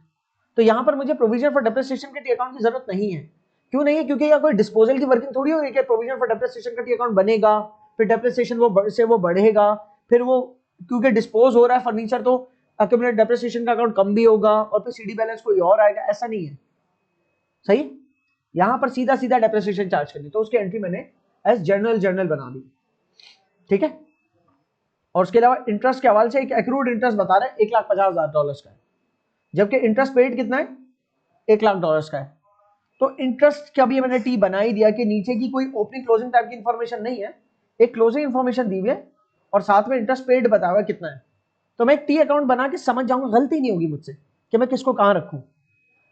तो यहां पर मुझे प्रोविजन फॉर डेप्रिसिएशन के टी अकाउंट की जरूरत नहीं है। क्यों नहीं है? क्योंकि यह कोई डिस्पोजल की वर्किंग थोड़ी हो रही है कि प्रोविजन फॉर डेप्रिसिएशन का टी अकाउंट बनेगा, फिर डेप्रिसिएशन वो बढ़ेगा, फिर वो क्योंकि डिस्पोज हो रहा है फर्नीचर तो अक्यूमुलेटेड डेप्रिसिएशन का अकाउंट कम भी होगा और फिर सीडी बैलेंस कोई और आएगा, ऐसा नहीं है, सही। यहां पर सीधा सीधा डेप्रिसिएशन चार्ज करनी, तो उसकी एंट्री मैंने एज जर्नल बना दी, ठीक है। और उसके अलावा इंटरेस्ट के हवाले से एक एक्रूड इंटरेस्ट बता रहे हैं $1,50,000 का है, जबकि इंटरेस्ट पेड कितना है, $1,00,000 का है। तो इंटरेस्ट का भी मैंने टी बना ही दिया कि नीचे की कोई ओपनिंग क्लोजिंग टाइप की इंफॉर्मेशन नहीं है, एक क्लोजिंग इंफॉर्मेशन दी हुई है और साथ में इंटरेस्ट पेड बताया हुआ कितना है। तो मैं एक टी अकाउंट बना के समझ जाऊंगा, गलती नहीं होगी मुझसे कि मैं किसको कहां रखूं।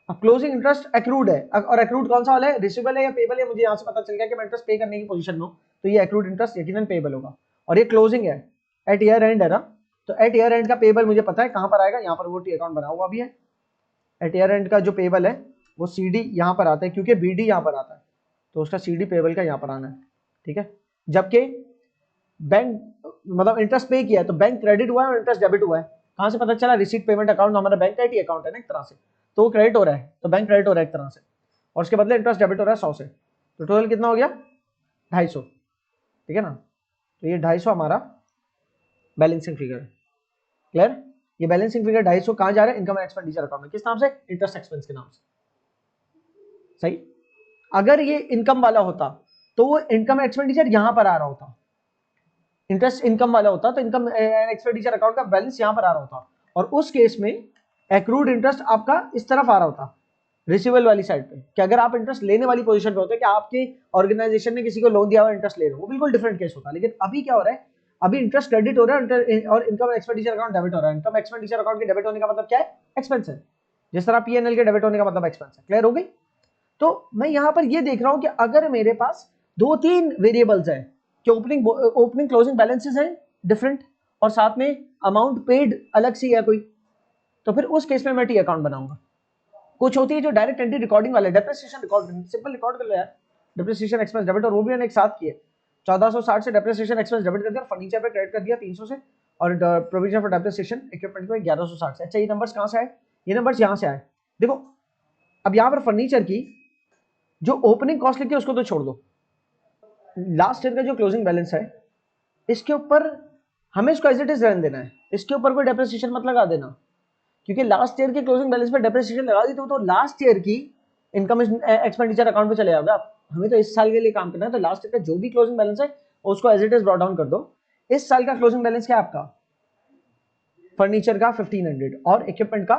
अब क्लोजिंग इंटरेस्ट एक्रूड है, और एक्रूड कौन सा वाला है, रिसीवेबल है या पेबल है, मुझे यहां से पता चल गया कि मैं इंटरेस्ट पे करने की पोजीशन में हूं, तो ये एक्रूड इंटरेस्ट यकीनन पेबल होगा। और ये क्लोजिंग है, एट ईयर एंड है ना, तो एट ईयर एंड का पेबल मुझे पता है कहां पर आएगा, यहां पर वो टी अकाउंट बना हुआ भी है। एट ईयर एंड का जो पेबल है वो सीडी यहां पर आता है, क्योंकि बीडी यहां पर आता है, तो उसका सीडी पेबल का यहां पर आना है, ठीक है। जबकि बैंक मतलब इंटरेस्ट पे किया है तो बैंक क्रेडिट हुआ है और इंटरेस्ट डेबिट हुआ है, कहां से पता चला, रिसीट पेमेंट अकाउंट, हमारा बैंक का टी अकाउंट है ना एक तरह से, तो वो क्रेडिट हो रहा है, तो बैंक क्रेडिट हो रहा है एक तरह से, और उसके बदले इंटरेस्ट डेबिट हो रहा है 100 से, तो टोटल कितना हो गया 250, ठीक है ना। तो ये 250 हमारा बैलेंसिंग फिगर है, क्लियर। ये बैलेंसिंग फिगर 250 कहां जा रहा है, इनकम एंड एक्सपेंडिचर अकाउंट में, किस नाम से, इंटरेस्ट एक्सपेंस के नाम से, सही। अगर ये इनकम वाला होता तो वो इनकम एक्सपेंडिचर यहां पर आ रहा होता, इंटरेस्ट इनकम वाला होता तो इनकम एंड एक्सपेंडिचर अकाउंट का बैलेंस यहां पर आ रहा होता, और उस केस में एक्रूड इंटरेस्ट आपका इस तरफ आ रहा होता, रिसीवेबल वाली साइड पे, कि अगर आप इंटरेस्ट लेने वाली पोजीशन पे होते कि आपके ऑर्गेनाइजेशन ने किसी को लोन दिया हुआ इंटरेस्ट ले रहे हो, वो बिल्कुल डिफरेंट केस होता। लेकिन अभी क्या हो रहा है, अभी इंटरेस्ट क्रेडिट हो रहा है और इनकम एक्सपेंडिचर अकाउंट डेबिट हो रहा है। इनकम एक्सपेंडिचर अकाउंट के डेबिट होने का मतलब क्या है, एक्सपेंस है, जिस तरह पीएनएल के डेबिट होने का मतलब एक्सपेंस है, क्लियर हो गई। तो मैं यहां पर ये देख रहा हूं कि अगर मेरे पास 2-3 वेरिएबल्स हैं कि ओपनिंग क्लोजिंग बैलेंसेस हैं डिफरेंट, और साथ में अमाउंट पेड अलग सी है कोई, तो फिर उस केस में मैं टी अकाउंट बनाऊंगा। कुछ होती है जो डायरेक्ट एंट्री रिकॉर्डिंग वाले, डेप्रिसिएशन रिकॉर्ड, सिंपल रिकॉर्ड कर लो यार, डेप्रिसिएशन एक्सपेंस डेबिट, और वो भी मैंने एक साथ किए 1460 से डेप्रिसिएशन एक्सपेंस डेबिट कर दिया, फर्नीचर पे क्रेडिट कर दिया 300 से, और प्रोविजन फॉर डेप्रिसिएशन इक्विपमेंट में 1160 से। अच्छा ये नंबर्स कहां से आए, ये नंबर्स यहां से आए, देखो। अब यहां पर फर्नीचर की जो ओपनिंग कॉस्ट लिखी है उसको तो छोड़ दो, लास्ट ईयर का जो क्लोजिंग बैलेंस है इसके ऊपर हमें इसको एज इट इज रहने देना है, इसके ऊपर कोई डेप्रिसिएशन मत लगा देना, क्योंकि लास्ट ईयर के क्लोजिंग बैलेंस पे डेप्रिसिएशन लगा दी तो लास्ट ईयर की इनकम एक्सपेंडिचर अकाउंट पे चले जाओगे आप। हमें तो इस साल के लिए काम करना है, तो लास्ट ईयर का जो भी क्लोजिंग बैलेंस है उसको as it is brought down कर दो। इस साल का क्लोजिंग बैलेंस क्या है आपका, फर्नीचर का 1500 और इक्विपमेंट का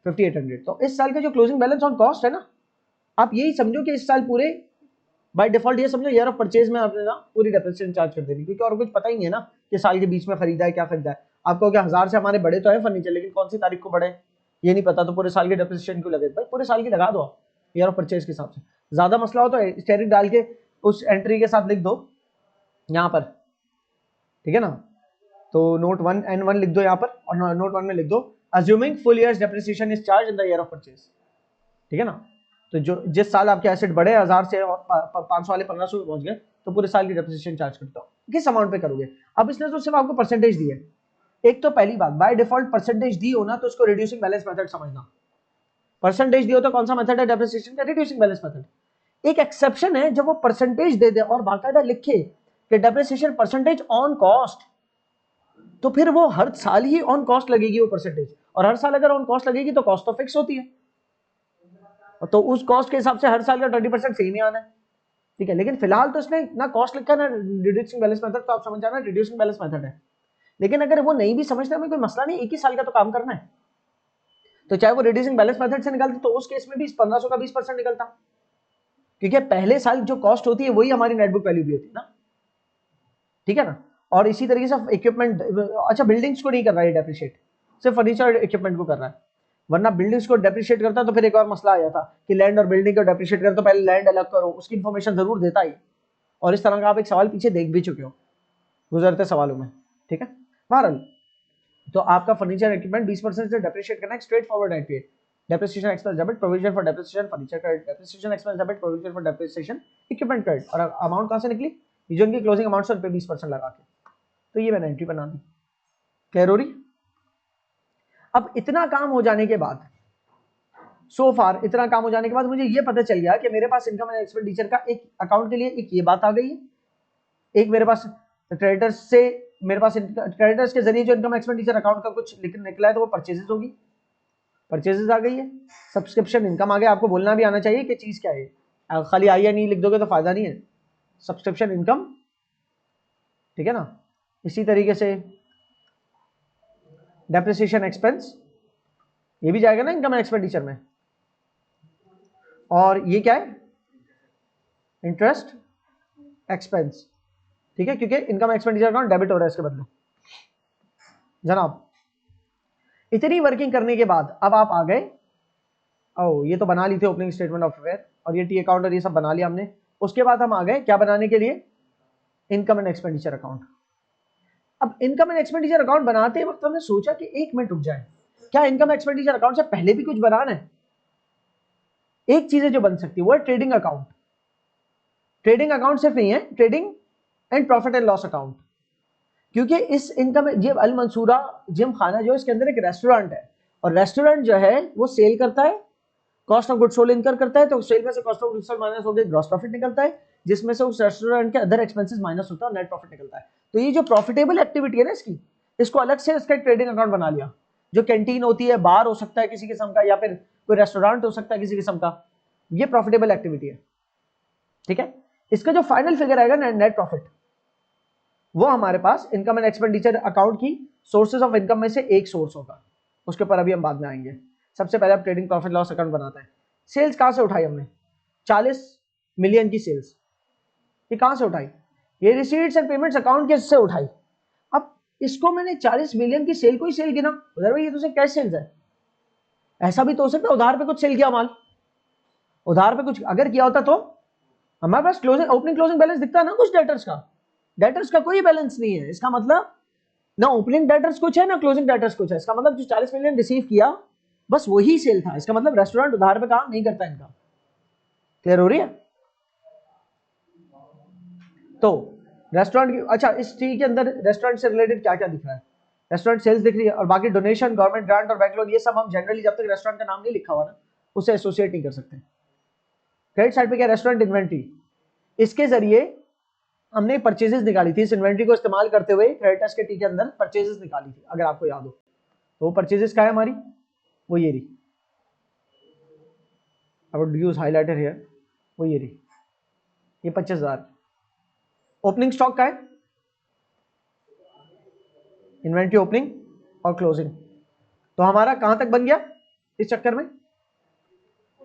5800, तो इस साल का जो क्लोजिंग बैलेंस ऑन कॉस्ट है ना, आप यही समझो कि इस साल पूरे बाय डिफॉल्ट ये समझो ईयर ऑफ परचेज में आपने ना पूरी डेप्रिसिएशन चार्ज कर देनी, क्योंकि और कुछ पता ही नहीं है ना कि साल के बीच में खरीदा है क्या खरीदा है। आपको क्या 1000 से हमारे बड़े तो है फर्नीचर, लेकिन कौन सी तारीख को बड़े ये नहीं पता, तो पूरे साल की डेप्रिसिएशन क्यों लगे, भाई पूरे साल की लगा दो आप ईयर ऑफ परचेज के हिसाब से। ज्यादा मसला हो तो स्टेरिक डाल के उस एंट्री के साथ लिख दो यहाँ पर, ठीक है ना। तो नोट 1N1 लिख दो यहाँ पर, और नोट 1 में लिख दो assuming full years depreciation is charge in the year of purchase, ठीक है ना। तो जो जिस साल आपके एसेट बढ़े 1000 से 500 वाले 1500 पे पहुंच गए, तो पूरे साल की डेप्रिसिएशन चार्ज करते हो, किस अमाउंट पे करोगे। अब इसने तो सिर्फ आपको परसेंटेज दी है, एक तो पहली बात बाय डिफॉल्ट परसेंटेज दी हो ना तो उसको रिड्यूसिंग बैलेंस मेथड समझना, परसेंटेज दी हो तो कौन सा मेथड है डेप्रिसिएशन का, रिड्यूसिंग बैलेंस मेथड। एक एक्सेप्शन है जब वो परसेंटेज दे दे और बाकायदा लिखे कि डेप्रिसिएशन परसेंटेज ऑन कॉस्ट, तो फिर वो हर साल ही ऑन कॉस्ट लगेगी वो परसेंटेज, और हर साल अगर ऑन कॉस्ट लगेगी तो कॉस्ट तो फिक्स होती है, तो उस कॉस्ट के हिसाब से हर साल का 20% सेम ही आना है। ठीक है, लेकिन फिलहाल तो इसने ना कॉस्ट लिखा ना रिड्यूसिंग बैलेंस मेथड, तो आप समझ जाना रिड्यूसिंग बैलेंस मेथड है। लेकिन अगर वो नहीं भी समझते हमें कोई मसला नहीं, एक ही साल का तो काम करना है, तो चाहे वो रिड्यूसिंग बैलेंस मेथड से निकालते तो उस केस में भी 1500 का 20% निकलता, क्योंकि पहले साल जो कॉस्ट होती है वही हमारी नेटबुक वैल्यू भी होती है ना, ठीक है ना। और इसी तरीके से इक्विपमेंट, अच्छा बिल्डिंग्स को नहीं कर रहा है डेप्रिशिएट, सिर्फ फर्नीचर इक्विपमेंट को कर रहा है, वरना बिल्डिंग्स को डेप्रिशिएट करता तो फिर एक और मसला आ जाता कि लैंड और बिल्डिंग को डेप्रिशिएट कर तो पहले लैंड अलग करो, उसकी इन्फॉर्मेशन जरूर देता ही, और इस तरह का आप एक सवाल पीछे देख भी चुके हो गुजरते सवालों में, ठीक है। बहरहाल तो आपका फर्नीचर इक्विपमेंट 20% से डेप्रिशिएट करना है, straight forward entry, depreciation expense debit, provision for depreciation furniture credit, depreciation expense debit, provision for depreciation equipment credit, और अमाउंट कहां से निकली, ये जो इनकी क्लोजिंग अमाउंट से उन पे 20% लगा के, तो ये मैंने एंट्री बना दी। क्लियर हो रही? अब इतना काम हो जाने के बाद, सो फार इतना काम हो जाने के बाद मुझे ये पता चल गया कि मेरे पास इनकम एंड एक्सपेंडिचर का एक अकाउंट के लिए एक ये बात आ गई है, एक मेरे पास क्रेडिटर्स से, मेरे पास क्रेडिटर्स के जरिए जो इनकम एक्सपेंडिचर अकाउंट का कुछ निकला है तो वो परचेजेस होगी, परचेजेस आ गई है, सब्सक्रिप्शन इनकम आ गया, आपको बोलना भी आना चाहिए कि चीज क्या है, खाली आई या नहीं लिख दोगे तो फायदा नहीं है, सब्सक्रिप्शन इनकम, ठीक है ना। इसी तरीके से डेप्रिसिएशन एक्सपेंस ये भी जाएगा ना इनकम एंड एक्सपेंडिचर में, और ये क्या है, इंटरेस्ट एक्सपेंस, ठीक है, क्योंकि इनकम एक्सपेंडिचर अकाउंट डेबिट हो रहा है इसके बदले। जनाब इतनी वर्किंग करने के बाद अब आप आ गए, ओ ये तो बना ली थी ओपनिंग स्टेटमेंट ऑफ अफेयर और ये टी अकाउंट और ये सब बना लिया हमने, उसके बाद हम आ गए क्या बनाने के लिए, इनकम एंड एक्सपेंडिचर अकाउंट। अब इनकम एंड एक्सपेंडिचर अकाउंट बनाते वक्त हमने सोचा कि एक मिनट रुक जाए, क्या इनकम एक्सपेंडिचर अकाउंट से पहले भी कुछ बनाना है, एक चीज है जो बन सकती है वो है ट्रेडिंग अकाउंट। ट्रेडिंग अकाउंट सिर्फ नहीं है, trading and profit and loss account, क्योंकि इस इनकम, ये अल मंसूरा जिम खाना जो इसके अंदर एक रेस्टोरेंट है, और रेस्टोरेंट जो है वो सेल करता है, कॉस्ट ऑफ गुड सोल्ड इनकर करता है, तो सेल में से cost of good sold minus होकर ग्रॉस प्रॉफिट निकलता है, जिसमें से उस रेस्टोरेंट के अदर एक्सपेंसेस माइनस होता है और नेट प्रॉफिट निकलता है। तो ये जो प्रॉफिटेबल एक्टिविटी है ना इसकी, इसको अलग से इसका ट्रेडिंग अकाउंट बना लिया। जो कैंटीन होती है, बार हो सकता है किसी किस्म का, या फिर कोई रेस्टोरेंट हो सकता है किसी किस्म का, ये प्रॉफिटेबल एक्टिविटी है, ठीक है। इसका जो फाइनल फिगर आएगा नेट प्रॉफिट, वो हमारे पास इनकम एंड एक्सपेंडिचर अकाउंट की सोर्सेज ऑफ इनकम में से एक सोर्स होगा, उसके ऊपर अभी हम बाद में आएंगे। सबसे पहले आप ट्रेडिंग प्रॉफिट लॉस अकाउंट बनाते हैं। सेल्स कहां से उठाई हमने, 40 मिलियन की सेल्स, ये कहां से उठाई, ये रिसीट्स एंड पेमेंट्स अकाउंट के से उठाई। अब इसको मैंने 40 मिलियन की सेल को ही सेल गिना, उधर भाई ये तो सिर्फ कैश सेल्स है, ऐसा भी तो हो सकता है उधार पे कुछ सेल किया माल, उधार पे कुछ अगर किया होता तो हमारे पास क्लोजिंग ओपनिंग क्लोजिंग बैलेंस दिखता है ना कुछ डेटर्स का, डेटर्स का कोई बैलेंस नहीं है, इसका मतलब ना ओपनिंग डेटर्स कुछ है ना क्लोजिंग डेटर्स कुछ है, इसका मतलब जो 40 मिलियन रिसीव किया बस वही सेल था, इसका मतलब रेस्टोरेंट उधार पे काम नहीं करता इनका। क्लियर हो रही है? तो रेस्टोरेंट की, अच्छा इस ट्री के अंदर रेस्टोरेंट से रिलेटेड क्या क्या दिख रहा है, रेस्टोरेंट सेल्स दिख रही है, और बाकी डोनेशन, गवर्नमेंट ग्रांट और बैंक लोन, ये सब हम जनरली जब तक रेस्टोरेंट का नाम नहीं लिखा हुआ ना उससे एसोसिएट नहीं कर सकते। क्रेडिट साइड पे क्या, रेस्टोरेंट इन्वेंट्री, इसके जरिए हमने परचेजेस निकाली थी, इस इन्वेंट्री को इस्तेमाल करते हुए क्रेडिटर्स के टी के अंदर परचेजेस निकाली थी, अगर आपको याद हो तो वो परचेजेस क्या है हमारी, वो ये रही, I would use highlighter here, वो ये रही, ये 25,000। ओपनिंग स्टॉक का है, इन्वेंट्री ओपनिंग और क्लोजिंग, तो हमारा कहां तक बन गया इस चक्कर में,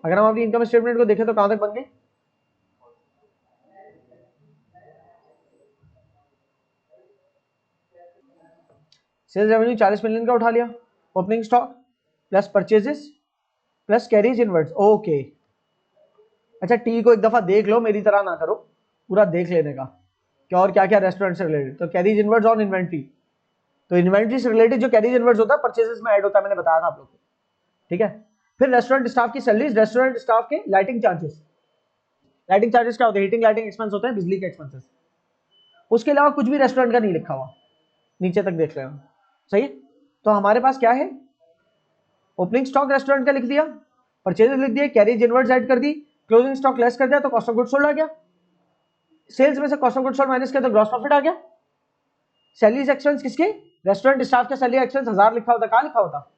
अगर हम अपनी इनकम स्टेटमेंट को देखें तो कहां तक बन गए, सेल्स रेवेन्यू 40 मिलियन का उठा लिया, opening stock plus purchases plus carries inwards, okay. अच्छा टी को एक दफा देख लो, मेरी तरह ना करो, पूरा देख लेने का क्या और क्या क्या रेस्टोरेंट से रिलेटेड, तो कैरीज इनवर्ड्स ऑन इन्वेंट्री, तो इन्वेंट्री से रिलेटेड जो कैरीज इनवर्ड्स होता है परचेजेस में ऐड होता है, मैंने बताया था आप लोग को, ठीक है। फिर रेस्टोरेंट स्टाफ की सैलरीज, रेस्टोरेंट स्टाफ के लाइटिंग चार्जेस, लाइटिंग चार्जेस क्या होते हैं, हीटिंग लाइटिंग एक्सपेंस होते हैं, बिजली के एक्सपेंसेस, उसके अलावा कुछ भी रेस्टोरेंट का नहीं लिखा हुआ, नीचे तक देख रहे हो, सही है। तो हमारे पास क्या है, ओपनिंग स्टॉक रेस्टोरेंट का लिख दिया, परचेजेस लिख दिए, कैरीज इनवर्ड्स ऐड कर दी, क्लोजिंग स्टॉक लेस कर दिया तो कॉस्ट ऑफ गुड्स सोल्ड आ गया, सेल्स में से cost of goods sold minus किया तो ग्रॉस प्रॉफिट आ गया। सैलरीज एक्सपेंस किसके, रेस्टोरेंट स्टाफ का सैलरी एक्सपेंस 1000 लिखा होता, कहां लिखा होता,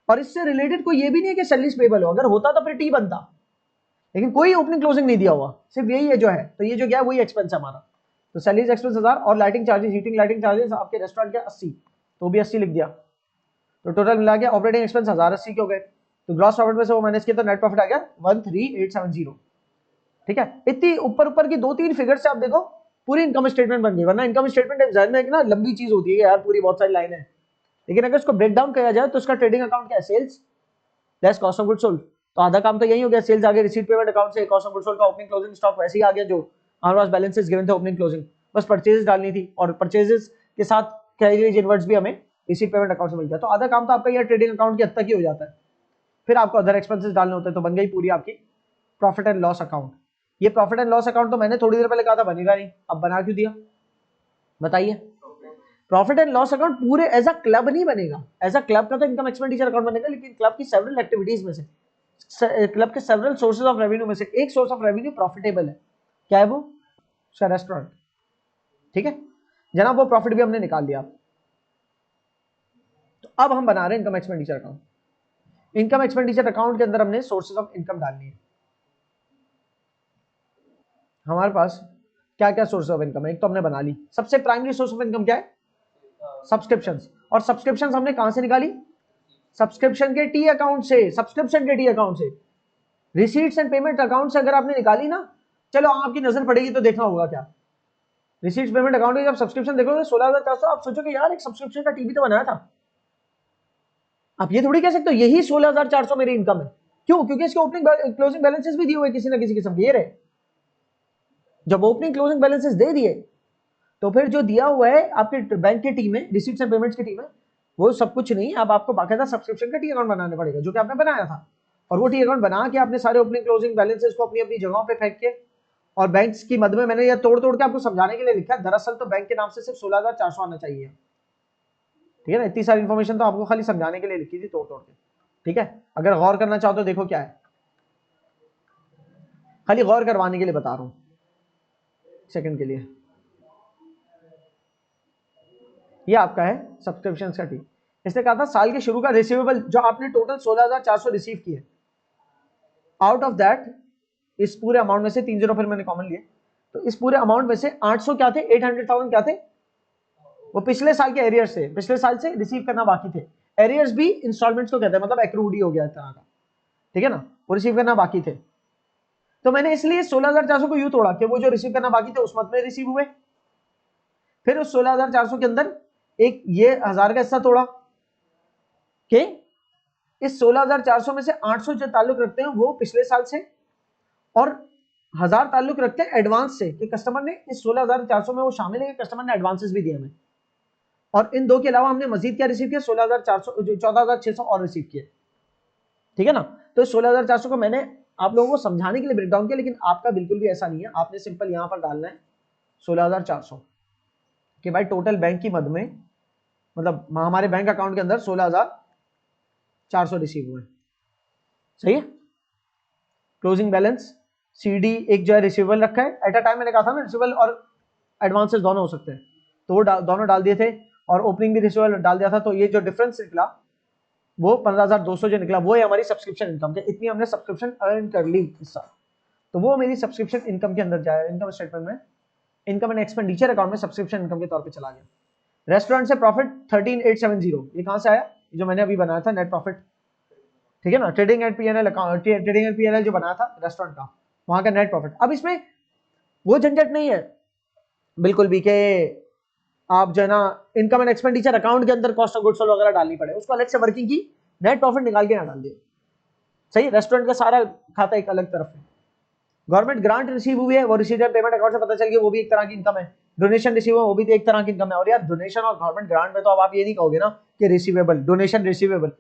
और इससे रिलेटेड कोई ये भी नहीं है कि सैलरीज पेबल हो, अगर होता तो फिर टी बनता, लेकिन कोई ओपनिंग क्लोजिंग नहीं दिया हुआ, सिर्फ यही है जो है, तो ये जो क्या है वही एक्सपेंस है हमारा। तो सैलरीज एक्सपेंस 1000 और lighting charges, heating lighting charges आपके रेस्टोरेंट के 80, तो भी 80 लिख दिया। तो टोटल मिला के ऑपरेटिंग एक्सपेंस 1080 के हो गए। तो ग्रॉस प्रॉफिट में से वो माइनस किया तो नेट प्रॉफिट आ गया 13870। ठीक है, इतनी ऊपर ऊपर की 2-3 फिगर से आप देखो पूरी इनकम स्टेटमेंट बन गई। वरना इनकम स्टेटमेंट ध्यान में ना लंबी चीज होती है यार, पूरी बहुत सारी लाइन है, लेकिन अगर इसको ब्रेक डाउन किया जाए तो इसका ट्रेडिंग अकाउंट क्या है, sales less cost of goods sold. तो आधा काम तो यही हो गया, सेल्स आगे रिसीट पेमेंट अकाउंट से, कॉस्ट ऑफ गुड्स सोल्ड का ओपनिंग क्लोजिंग स्टॉक वैसे ही आ गया जो हमारे पास बैलेंसेस गिवन थे ओपनिंग क्लोजिंग, बस परचेजेस डालनी थी और परचेजेस के साथ कैरिज इनवर्ट्स भी हमें रिसीट पेमेंट अकाउंट से मिल गया। तो आधा काम तो आपका ये ट्रेडिंग अकाउंट के हद तक ही हो जाता है। फिर आपको अदर एक्सपेंसेस डालने होते हैं, तो बन गई पूरी आपकी प्रॉफिट एंड लॉस अकाउंट। ये प्रॉफिट एंड लॉस अकाउंट तो मैंने थोड़ी देर पहले कहा था बनेगा नहीं, अब बना क्यों दिया बताइए। प्रॉफिट एंड लॉस अकाउंट पूरे एज अ क्लब नहीं बनेगा, एज अ क्लब का तो इनकम एक्सपेंडिचर अकाउंट बनेगा, लेकिन क्लब की सेवरल एक्टिविटीज में से, क्लब के सेवरल सोर्सेज ऑफ रेवेन्यू में से एक सोर्स ऑफ रेवेन्यू प्रॉफिटेबल है। क्या है वो, रेस्टोरेंट। ठीक है जनाब, वो प्रॉफिट भी हमने निकाल लिया। तो अब हम बना रहे हैं income expenditure account. Income expenditure account के अंदर हमने सोर्सेज ऑफ इनकम डालनी है। हमारे पास क्या क्या सोर्स ऑफ इनकम है, एक तो हमने बना ली। सबसे प्राइमरी सोर्स ऑफ इनकम क्या है, सब्सक्रिप्शंस। और सब्सक्रिप्शंस हमने कहां से निकाली, सब्सक्रिप्शन के टी अकाउंट से, सब्सक्रिप्शन के टी अकाउंट से। रिसीट्स एंड पेमेंट अकाउंट से अगर आपने निकाली ना, चलो आपकी नजर पड़ेगी तो देखना होगा क्या, रिसीट्स पेमेंट अकाउंट जब सब्सक्रिप्शन देखोगे 16400, आप सोचोगे यार एक सब्सक्रिप्शन का टीवी तो बनाया था। आप ये थोड़ी कह सकते हो यही 16400 मेरी इनकम है। क्यों, क्योंकि इसके ओपनिंग क्लोजिंग बैलेंसेस भी दिए हुए किसी ना किसी किस्म के, ये रहे। जब ओपनिंग क्लोजिंग बैलेंसेस दे दिए तो फिर जो दिया हुआ है आपके बैंक की टीम में, रिसीट्स एंड पेमेंट्स की टीम में, वो सब कुछ नहीं। अब आपको बाकायदा सब्सक्रिप्शन का टी अकाउंट बनाना पड़ेगा जो कि आपने बनाया था, और वो टी अकाउंट बना के आपने सारे ओपनिंग क्लोजिंग बैलेंसेस को अपनी अपनी जगहों पे फेंक के, और बैंक्स की मद में मैंने ये तोड़ तोड़ के आपको समझाने के लिए लिखा है। दरअसल तो बैंक के नाम से सिर्फ 16400 आना चाहिए, ठीक है ना। इतनी सारी इन्फॉर्मेशन तो आपको खाली समझाने के लिए लिखी थी तोड़ तोड़ के, ठीक है। अगर गौर करना चाहो तो देखो क्या है, खाली गौर करवाने के लिए बता रहा हूं सेकंड के लिए। ये आपका है सब्सक्रिप्शन का टी। इसने कहा था साल के शुरू का रिसीवेबल जो आपने टोटल 16400 रिसीव किए, आउट ऑफ दैट इस पूरे अमाउंट में से 3 जीरो फिर मैंने कॉमन लिए, तो इस पूरे अमाउंट में से 800 क्या थे, 800,000 क्या थे, वो पिछले साल के एरियर्स से, पिछले साल से रिसीव करना बाकी थे। एरियर्स भी इंस्टॉलमेंट्स को कहते हैं, मतलब एक्रूड ही हो गया तरह का, ठीक है ना, वो रिसीव करना बाकी थे। तो मैंने इसलिए 16400 को यूं तोड़ा कि वो जो रिसीव करना बाकी थे उस मत में रिसीव हुए। फिर उस 16400 के अंदर एक ये 1000 का हिस्सा तोड़ा कि इस 16400 में से 800 जो ताल्लुक रखते हैं वो पिछले साल से, और 1000 ताल्लुक रखते हैं एडवांस से, कि कस्टमर ने इस 16400 में वो शामिल है, कस्टमर ने एडवांसेस भी दिए हमें। और इन दो के अलावा हमने मजीद क्या रिसीव किया, 16400 14600 और रिसीव किए, ठीक है ना। तो 16400 को मैंने आप लोगों को समझाने के लिए ब्रेक डाउन किया, लेकिन आपका बिल्कुल भी ऐसा नहीं है। आपने सिंपल यहां पर डालना है 16400 कि भाई टोटल बैंक की मद में, मतलब हमारे बैंक अकाउंट के अंदर 16400 रिसीव हुए, सही है। क्लोजिंग बैलेंस सीडी एक जो है रिसीवेबल रखा है एट अ टाइम, मैंने कहा था ना रिसीवेबल और एडवांसेस दोनों हो सकते हैं, तो वो दोनों डाल दिए थे, और ओपनिंग भी रिसीवेबल डाल दिया था। तो ये जो डिफरेंस निकला वो 15200 जो निकला, वो है हमारी सब्सक्रिप्शन इनकम के। इतनी हमने सब्सक्रिप्शन अर्न कर ली इस साल, तो वो मेरी सब्सक्रिप्शन इनकम के अंदर जाए, इनकम स्टेटमेंट में, इनकम एंड एक्सपेंडिचर अकाउंट में सब्सक्रिप्शन इनकम के तौर पे चला गया। रेस्टोरेंट से प्रॉफिट 13870, ये कहां से आया, जो मैंने अभी बनाया था नेट प्रॉफिट, ठीक है ना। Trading and PNL account, trading and PNL जो बनाया था रेस्टोरेंट का, वहां का नेट प्रॉफिट। अब इसमें वो झंझट नहीं है बिल्कुल भी कि आप जो है ना इनकम एंड एक्सपेंडिचर अकाउंट के अंदर कॉस्ट ऑफ गुड्स सोल्ड वगैरह डालनी पड़े, उसको अलग से वर्किंग की नेट प्रॉफिट निकाल के ना डाल दिए, सही। रेस्टोरेंट का सारा खाता एक अलग तरफ है। गवर्नमेंट ग्रांट रिसीव हुई है, वो रिसीव पेमेंट अकाउंट से पता चल गया, वो भी एक तरह की इनकम है। डोनेशन रिसीव हुआ, वो भी एक तरह की इनकम है। और यार डोनेशन और गवर्नमेंट ग्रांट में तो अब आप ये नहीं कहोगे ना कि रिसीवेबल, डोनेशन रिसीवेबल,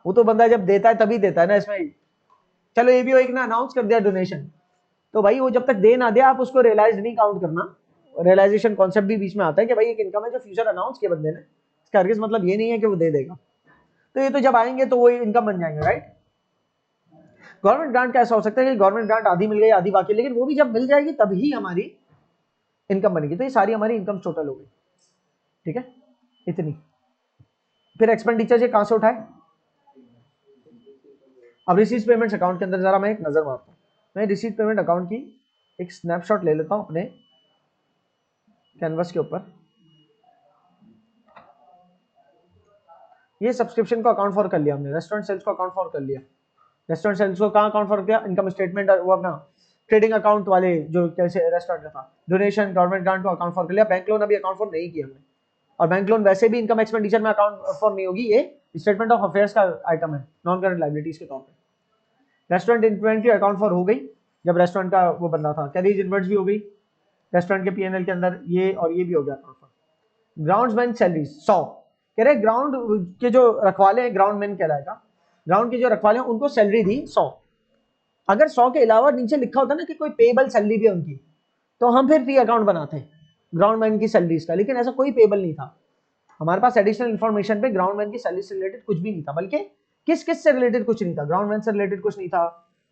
वो तो बंदा जब देता है तभी देता है ना इसमें। चलो ये भी एक ना अनाउंस कर दिया डोनेशन, तो भाई वो जब तक दे ना दे आप उसको रियलाइज नहीं काउंट करना। रियलाइजेशन कॉन्सेप्ट भी बीच में आता है कि भाई एक इनकम है जो फ्यूचर अनाउंस किया बंदे ने, इसका हरगिज़ मतलब ये नहीं है कि वो दे देगा। तो ये तो जब आएंगे तो वो इनकम बन जाएंगे, राइट। गवर्नमेंट ग्रांट का ऐसा हो सकता है कि गवर्नमेंट ग्रांट आधी मिल गई आधी बाकी, लेकिन वो भी जब मिल जाएगी तभी हमारी इनकम बनेगी। तो ये सारी हमारी इनकम टोटल हो गई, ठीक है, इतनी। फिर एक्सपेंडिचर से कहां से उठाए, अब रिसीव पेमेंट्स अकाउंट के अंदर जरा मैं एक नजर मारता हूँ। मैं रिसीव पेमेंट अकाउंट की एक स्नैपशॉट ले लेता हूँ अपने कैनवस के ऊपर। ये सब्सक्रिप्शन को अकाउंट फॉर कर लिया हमने, रेस्टोरेंट सेल्स को अकाउंट फॉर कर लिया। रेस्टोरेंट सेल्स को कहाँ अकाउंट फॉर किया? इनकम स्टेटमेंट वो अपना ट्रेडिंग अकाउंट वाले जो कैसे रेस्टोरेंट का था, डोनेशन गवर्नमेंट ग्रांट को अकाउंट फॉर कर लिया। बैंक लोन अभी अकाउंट फॉर नहीं किया हमने, और बैंक लोन वैसे भी इनकम एक्सपेंडिचर में अकाउंट फॉर नहीं होगी, ये स्टेटमेंट ऑफ अफेयर्स का आइटम है, नॉन करंट लायबिलिटीज के तौर पे। रेस्टोरेंट इन्वेंट्री अकाउंट फॉर हो गई जब रेस्टोरेंट का वो बन रहा था, कैरीज इनवर्ट्स भी हो गई रेस्टोरेंट के पीएनएल के अंदर, ये और ये भी हो गया अकाउंट फॉर। ग्राउंड्समैन सैलरी 100 कह रहे ग्राउंड के जो रखवाले हैं, ग्राउंडमैन कहलाएगा, ग्राउंड के जो रखवाले हैं उनको सैलरी दी 100। अगर 100 के अलावा नीचे लिखा होता ना कि कोई पेबल सैलरी भी है उनकी, तो हम फिर पी अकाउंट बनाते ग्राउंडमैन की सैलरीज का, लेकिन ऐसा कोई पेबल नहीं था हमारे पास। एडिशनल इन्फॉर्मेशन पे ग्राउंडमैन की सैलरी से रिलेटेड कुछ भी नहीं था, बल्कि किस किस से रिलेटेड कुछ नहीं था, ग्राउंडमैन से रिलेटेड कुछ नहीं था,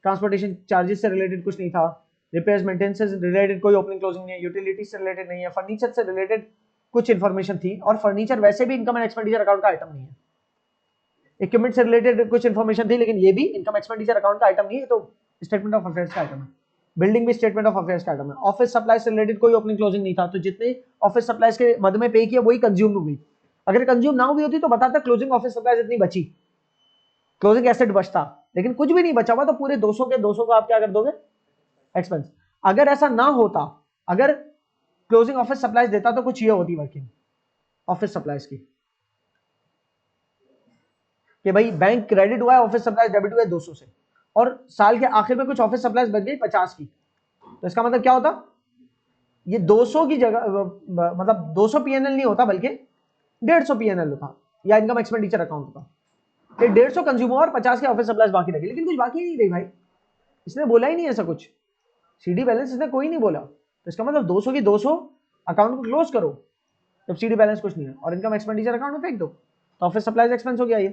ट्रांसपोर्टेशन चार्जेस से रिलेटेड कुछ नहीं था, रिपेयर्स मेंटेनेंस से रिलेटेड कोई ओपनिंग क्लोजिंग नहीं है, यूटिलिटी से रिलेटेड नहीं है, फर्नीचर से रिलेटेड कुछ इन्फॉर्मेशन थी, और फर्नीचर वैसे भी इनकम एंड एक्सपेंडिचर अकाउंट का आइटम नहीं है। इक्विपमेंट से रिलेटेड कुछ इन्फॉर्मेशन थी, लेकिन ये भी इनकम एक्सपेंडिचर अकाउंट का आइटम नहीं है, तो स्टेटमेंट ऑफ अफेयर्स का आइटम है। बिल्डिंग भी स्टेटमेंट ऑफ अफेयर्स का आइटम है। ऑफिस सप्लाईज से रिलेटेड कोई ओपनिंग क्लोजिंग नहीं था, तो जितने ऑफिस सप्लाईज के मद में पे किया वही कंज्यूम हुई। अगर कंज्यूम ना हुई होती तो बताता क्लोजिंग ऑफिस सप्लाईज इतनी बची, क्लोजिंग एसेट बचता, लेकिन कुछ भी नहीं बचा हुआ, तो पूरे 200 के 200 को आप क्या कर दोगे? एक्सपेंस। अगर ऐसा ना होता, अगर क्लोजिंग ऑफिस सप्लाईज देता तो कुछ ये होती वर्किंग ऑफिस सप्लाईज की कि भाई बैंक क्रेडिट हुआ है, ऑफिस सप्लाईज डेबिट हुआ है 200 से, और साल के आखिर में कुछ ऑफिस सप्लाईज बच गई 50 की, तो इसका मतलब क्या होता? ये 200 की जगह मतलब 200 पीएनएल नहीं होता, बल्कि 150 पीएनएल होता, या इनकम एक्सपेंडिचर अकाउंट होता। 150 कंज्यूमर और 50 के ऑफिस सप्लाईज बाकी लगे, लेकिन कुछ बाकी नहीं रही भाई, इसने बोला ही नहीं ऐसा कुछ, सीडी बैलेंस इसने कोई नहीं बोला, तो इसका मतलब 200 की 200 अकाउंट को क्लोज करो जब सीडी बैलेंस कुछ नहीं है, और इनकम एक्सपेंडिचर अकाउंट में फेंक दो, तो ऑफिस सप्लाईज एक्सपेंस हो गया ये।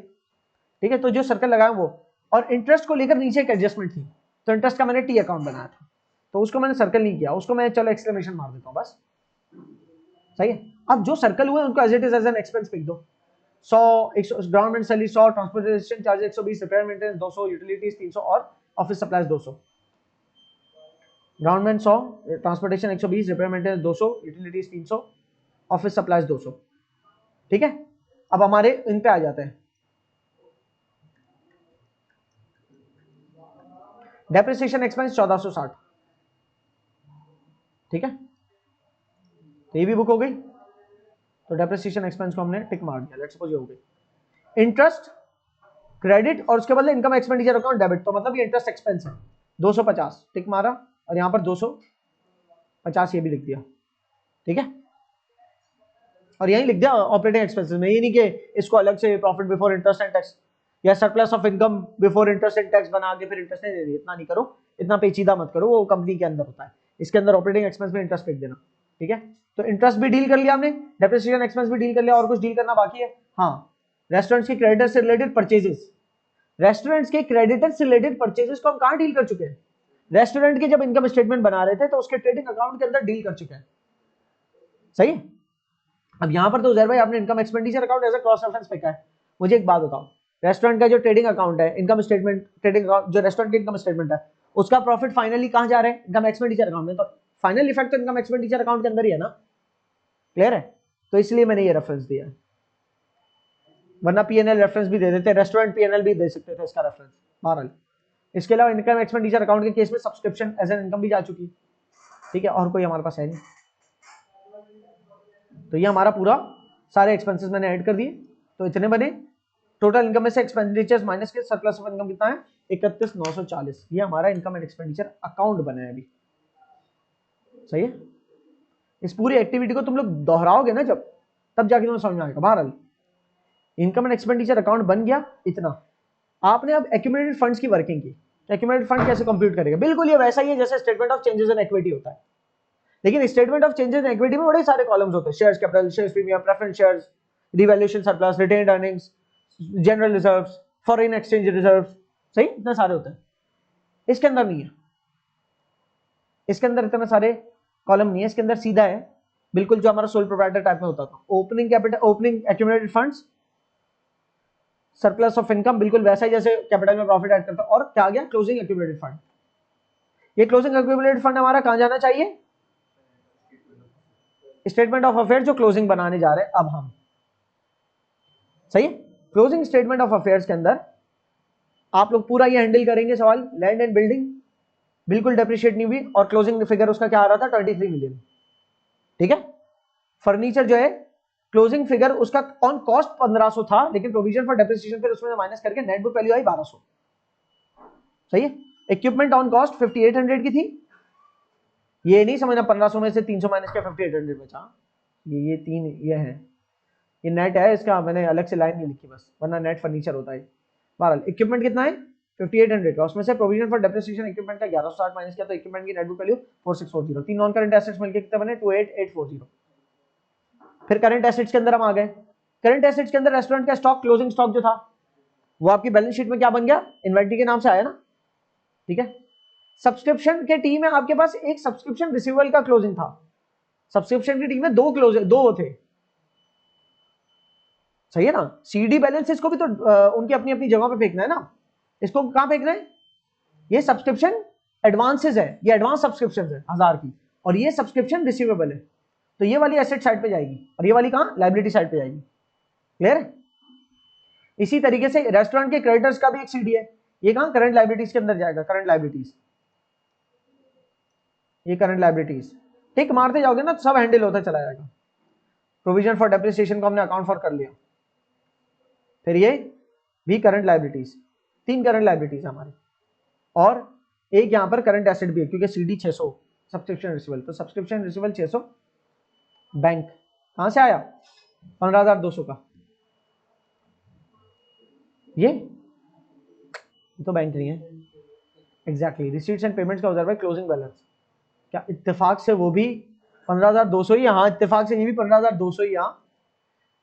ठीक है, तो जो सर्कल लगाया वो, और इंटरेस्ट को लेकर नीचे एक एडजस्टमेंट थी, तो इंटरेस्ट का मैंने टी अकाउंट बनाया था, तो उसको मैंने सर्कल नहीं किया, उसको मैं चलो एक्सक्लेमेशन मार देता हूँ बस, सही है। अब जो सर्कल हुए उनको as it is as an expense pick दो। 100 ground salary 100, transportation charge 120, repair maintenance 200, utilities 300 और ऑफिस सप्लाईज 200। ग्राउंड में 100, transportation 120, repair maintenance 200, utilities 300, office supplies 200। ठीक है, अब हमारे इन पे आ जाते हैं। Depreciation expense 1460। ठीक है, तो ये भी बुक हो गई, तो डेप्रिसिएशन एक्सपेंस को हमने टिक मार दिया, लेट्स सपोज ये हो गई। इंटरेस्ट क्रेडिट और उसके बदले इनकम एक्सपेंडिचर अकाउंट डेबिट, तो मतलब ये इंटरेस्ट एक्सपेंस है 250, टिक मारा, और यहां पर 250 ये भी लिख दिया। ठीक है, और यही लिख दिया ऑपरेटिंग एक्सपेंसेस में, ये नहीं कि इसको अलग से profit before interest and tax या surplus of income before interest and tax बना के फिर इंटरेस्ट नहीं दे दिया, इतना नहीं करो, इतना पेचीदा मत करो, वो कंपनी के अंदर होता है, इसके अंदर ऑपरेटिंग एक्सपेंस में इंटरेस्ट लिख देना। ठीक है, तो इंटरेस्ट भी डील कर लिया हमने, डेप्रिसिएशन एक्सपेंस भी डील कर लिया, और कुछ डील करना बाकी है। हाँ, रेस्टोरेंट्स के क्रेडिटर से रिलेटेड परचेजेस, रेस्टोरेंट्स के क्रेडिटर से रिलेटेड परचेजेस को हम कहां डील कर चुके हैं? रेस्टोरेंट के जब इनकम स्टेटमेंट बना रहे थे तो उसके ट्रेडिंग अकाउंट के अंदर डील कर चुके हैं, सही है। अब यहां पर तो उजैर भाई आपने income expenditure account as a cross reference फेंका है, मुझे एक बात बताओ, रेस्टोरेंट का जो ट्रेडिंग अकाउंट है, इनकम स्टेटमेंट, ट्रेडिंग अकाउंट जो रेस्टोरेंट की इनकम स्टेटमेंट है, उसका प्रॉफिट फाइनली कहां जा रहा है? इनकम एक्सपेंडिचर अकाउंट में, तो फाइनल इफेक्ट तो इनकम एक्सपेंडिचर अकाउंट के अंदर ही है ना, क्लियर है? तो इसलिए मैंने ये रेफरेंस दिया है, वरना पीएनएल रेफरेंस भी दे देते, रेस्टोरेंट पीएनएल भी दे सकते थे इसका रेफरेंस बहरहाल। इसके अलावा इनकम एक्सपेंडिचर अकाउंट के केस में सब्सक्रिप्शन एज एन इनकम भी जा चुकी, ठीक है, और कोई हमारे पास है नहीं। तो ये हमारा पूरा सारे एक्सपेंसेस मैंने ऐड कर दिए, तो इतने बने। टोटल इनकम में से एक्सपेंडिचर्स माइनस के सरप्लस ऑफ इनकम कितना है? 31,940। ये हमारा इनकम एंड एक्सपेंडिचर अकाउंट बना है अभी, सही है। इस पूरी एक्टिविटी को तुम लोग दोहराओगे ना जब, तब जाके तुम्हें समझ में आएगा। बहरहाल इनकम एंड एक्सपेंडिचर अकाउंट बन गया, इतना। आपने अब एक्यूमुलेटेड फंड्स की वर्किंग की, एक्यूमुलेटेड फंड कैसे कंप्यूट करेगा? बिल्कुल ये वैसा ही है जैसे statement of changes in equity होता है, लेकिन statement of changes in equity में बड़े सारे कॉलम्स होते हैं, shares capital, shares premium, preference shares, revaluation surplus, retained earnings, general reserves, foreign exchange reserves, सही, इतने सारे होते हैं। इसके अंदर नहीं है, इसके अंदर इतने सारे कॉलम नहीं है, इसके अंदर सीधा है बिल्कुल जो हमारा सोल प्रोप्राइटर टाइप में होता था, opening capital, opening accumulated funds, surplus of income बिल्कुल वैसा ही जैसे कैपिटल में प्रॉफिट ऐड करते हैं। और क्या आ गया, क्लोजिंग एक्यूमुलेटेड फंड। ये क्लोजिंग एक्यूमुलेटेड फंड हमारा कहां जाना चाहिए, स्टेटमेंट ऑफ अफेयर्स जो क्लोजिंग बनाने जा रहे हैं अब हम, सही है। क्लोजिंग स्टेटमेंट ऑफ अफेयर्स के अंदर आप लोग पूरा ये हैंडल करेंगे सवाल। लैंड एंड बिल्डिंग बिल्कुल डेप्रिशिएट नहीं हुई और क्लोजिंग फिगर उसका क्या आ रहा था, 23 मिलियन, ठीक है। फर्नीचर जो है क्लोजिंग फिगर उसका ऑन कॉस्ट 1500 था, लेकिन प्रोविजन फॉर डेप्रिसिएशन फिर उसमें माइनस करके नेट बुक वैल्यू आई 1200, सही है। इक्विपमेंट ऑन कॉस्ट 5800 की थी, ये नहीं समझना 1500 में से 300 माइनस किया 5800 बचा, ये तीन ये है, ये नेट है इसका, मैंने अलग से लाइन नहीं लिखी बस, वरना नेट फर्नीचर होता है। बहरहाल इक्विपमेंट कितना है 5800 का, उसमें से प्रोविजन फॉर डेप्रिसिएशन इक्विपमेंट का 1160 माइनस किया तो इक्विपमेंट की नेट बुक वैल्यू 4640। तीन नॉन करंट एसेट्स मिलकर कितने बने 28840। फिर करंट एसेट्स के अंदर हम आ गए। करंट एसेट्स के अंदर रेस्टोरेंट का स्टॉक, क्लोजिंग स्टॉक जो था वो आपकी बैलेंस शीट में क्या बन गया, इन्वेंट्री के नाम से आया ना, ठीक है। सब्सक्रिप्शन के टीम में आपके पास एक सब्सक्रिप्शन रिसीवेबल का क्लोजिंग था। सब्सक्रिप्शन की टीम में दो थे, सही है ना। सीडी बैलेंसेस को भी तो उनकी अपनी अपनी जगह पे फेंकना है ना, इसको कहां फेंकना है, ये सब्सक्रिप्शन एडवांसेस है, ये एडवांस सब्सक्रिप्शन है 1000 की, और ये सब्सक्रिप्शन रिसीवेबल है, तो ये वाली एसेट साइड पे जाएगी और ये वाली कहां, लायबिलिटी साइड पे जाएगी। क्लियर है। इसी तरीके से रेस्टोरेंट के क्रेडिटर्स का भी एक सीडी है, ये कहां, करंट लायबिलिटीज के अंदर जाएगा, करंट लायबिलिटीज, ये करंट लायबिलिटीज। टिक मारते जाओगे ना तो सब हैंडल होता चला जाएगा। प्रोविजन फॉर डेप्रिसिएशन को हमने अकाउंट फॉर कर लिया, फिर ये भी करंट लायबिलिटीज, तीन करंट लायबिलिटीज हमारी, और एक यहां पर करंट एसेट भी है क्योंकि सीडी 600 सब्सक्रिप्शन रिसीवेबल, तो सब्सक्रिप्शन रिसीवेबल 600, बैंक कहां से आया 15200 का, ये तो बैंक नहीं है, एग्जैक्टली रिसीट्स एंड पेमेंट्स का रिजर्व है क्लोजिंग बैलेंस। क्या इत्तेफाक से वो भी 15200 ही, हाँ इत्तेफाक से ये भी 15200 ही, हाँ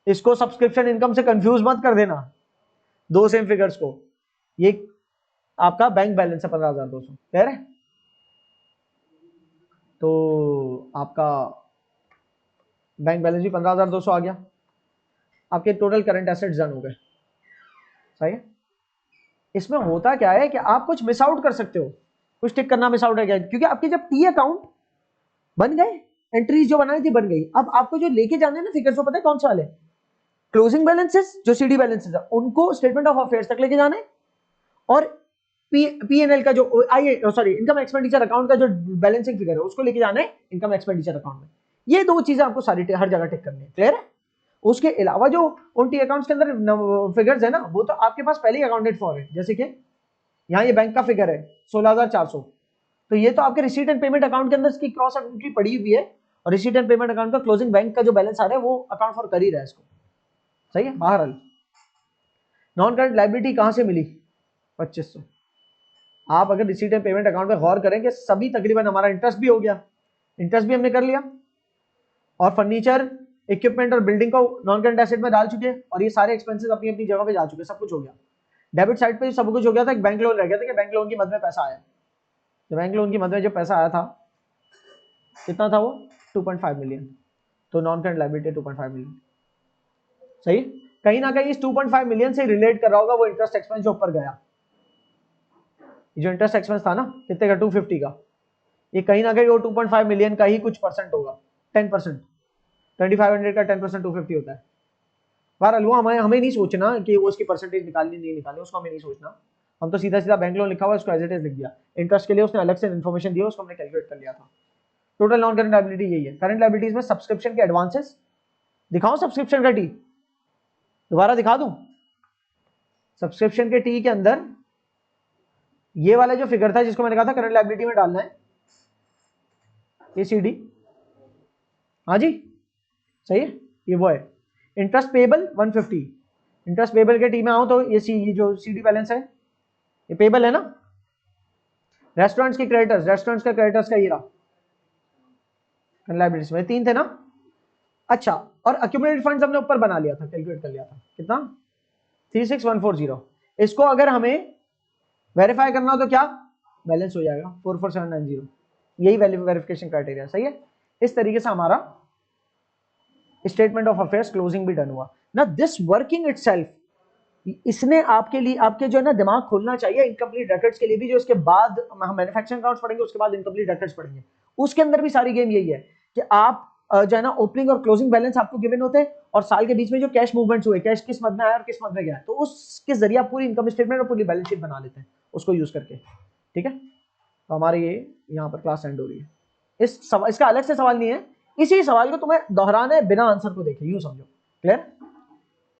इसको सब्सक्रिप्शन इनकम से कंफ्यूज मत कर देना, दो सेम फिगर्स को। ये आपका बैंक बैलेंस है 15200, क्लियर है। तो आपका बैंक बैलेंस भी 15200 आ गया, आपके टोटल करंट एसेट्स डन हो गए, सही है। इसमें होता क्या है कि आप कुछ मिस आउट कर सकते हो, कुछ टिक करना मिस आउट है क्या, क्योंकि आपके जब टी अकाउंट बन गए, एंट्रीज जो बनाई थी बन गई, अब आपको जो लेके जाने ना फिगर्स, वो पता है कौन सा वाले, क्लोजिंग बैलेंसेस जो सीडी बैलेंसेस है उनको स्टेटमेंट ऑफ अफेयर्स तक लेके जाने, और पीएनएल का जो सॉरी इनकम एक्सपेंडिचर अकाउंट का जो बैलेंसिंग फिगर है उसको लेके जाना है इनकम एक्सपेंडिचर अकाउंट में। ये दो चीजें आपको सारी हर जगह टिक करनी है, क्लियर है। उसके अलावा जो उन टी अकाउंट्स के अंदर फिगर्स है ना, वो तो आपके पास पहले ही अकाउंटेड फॉर है, जैसे कि यहाँ ये बैंक का फिगर है 16400, तो ये तो आपके रिसीट एंड पेमेंट अकाउंट के अंदर इसकी क्रॉस एंट्री पड़ी हुई है, और रिसीट एंड पेमेंट अकाउंट का क्लोजिंग बैंक का जो बैलेंस आ रहा है वो अकाउंट फॉर कर ही रहा है इसको, सही है। बहरहाल नॉन करंट लायबिलिटी कहां से मिली 2500। आप अगर रिसीट एंड पेमेंट अकाउंट पे गौर करें कि सभी तकरीबन हमारा इंटरेस्ट भी हो गया, इंटरेस्ट भी हमने कर लिया, और फर्नीचर इक्विपमेंट और बिल्डिंग को नॉन करंट एसेट में डाल चुके हैं, और ये सारे एक्सपेंसेस अपनी अपनी जगह पे जा चुके हैं, सब कुछ हो गया। डेबिट साइड पे सब कुछ हो गया था, एक बैंक लोन रह गया था कि बैंक लोन की मद में पैसा आया, तो बैंक लोन की मद में जो पैसा आया था कितना था वो 2.5 मिलियन, तो नॉन करंट लायबिलिटी 2.5 मिलियन, सही। कहीं ना कहीं इस 2.5 मिलियन से रिलेट कर रहा होगा वो इंटरेस्ट एक्सपेंस जो ऊपर गया, जो इंटरेस्ट एक्सपेंस था ना कितने का 250 का, ये कहीं ना कहीं वो 2.5 मिलियन का ही कुछ परसेंट होगा, 10%, 2500 का 10% 250 होता है। बहरहाल वो हमें नहीं सोचना कि वो उसकी परसेंटेज निकालनी नहीं निकालनी, उसको हमें नहीं सोचना, हम तो सीधा सीधा बैंक लोन लिखा हुआ है उसको एज इट इज लिख दिया, इंटरेस्ट के लिए उसने अलग से इन्फॉर्मेशन दी उसको हमने कैलकुलेट कर लिया था। टोटल नॉन करंट लायबिलिटी यही है। करंट लायबिलिटीज में सब्सक्रिप्शन के एडवांसेस दिखाऊं, सब्सक्रिप्शन का टी दोबारा दिखा दूं, सब्सक्रिप्शन के टी के अंदर ये वाला जो फिगर था जिसको मैंने कहा था करंट लायबिलिटी में डालना है, ये सीडी, हाँ जी सही है, ये वो है। इंटरेस्ट पेबल 150, इंटरेस्ट पेबल के टी में आओ तो ये जो सीडी बैलेंस है ये पेबल है ना। रेस्टोरेंट्स के क्रेडिटर्स, रेस्टोरेंट्स का क्रेडिटर्स का ये रहा लायबिलिटीज में, तीन थे ना। अच्छा, और अक्यूमुलेटेड फंड्स हमने ऊपर बना लिया था, कैलकुलेट कर लिया था कितना 36140। इसको अगर हमें वेरीफाई करना हो तो क्या बैलेंस हो जाएगा 44790, यही वेरिफिकेशन क्राइटेरिया, सही है। इस तरीके से हमारा स्टेटमेंट ऑफ अफेयर्स क्लोजिंग भी डन हुआ ना। दिस वर्किंग इटसेल्फ इसने आपके लिए आपके जो है ना दिमाग खोलना चाहिए इनकम्प्लीट रिकॉर्ड्स के लिए भी, जो इसके बाद हम मैन्युफैक्चरिंग अकाउंट्स पढ़ेंगे, उसके बाद इनकम्प्लीट रिकॉर्ड्स पढ़ेंगे। उसके अंदर भी सारी गेम यही है कि आप जो है ना ओपनिंग और क्लोजिंग बैलेंस आपको गिवन होते हैं, और साल के बीच में जो कैश मूवमेंट्स हुए, कैश किस मद में आया और किस मद में गया, तो उसके जरिए आप पूरी इनकम स्टेटमेंट और पूरी बैलेंस शीट बना लेते हैं उसको यूज करके। ठीक है, तो हमारी ये यहाँ पर क्लास एंड हो रही है। इसका अलग से सवाल नहीं है, इसी सवाल को तुम्हें दोहराना है बिना आंसर को देखे, यूं समझो। क्लियर?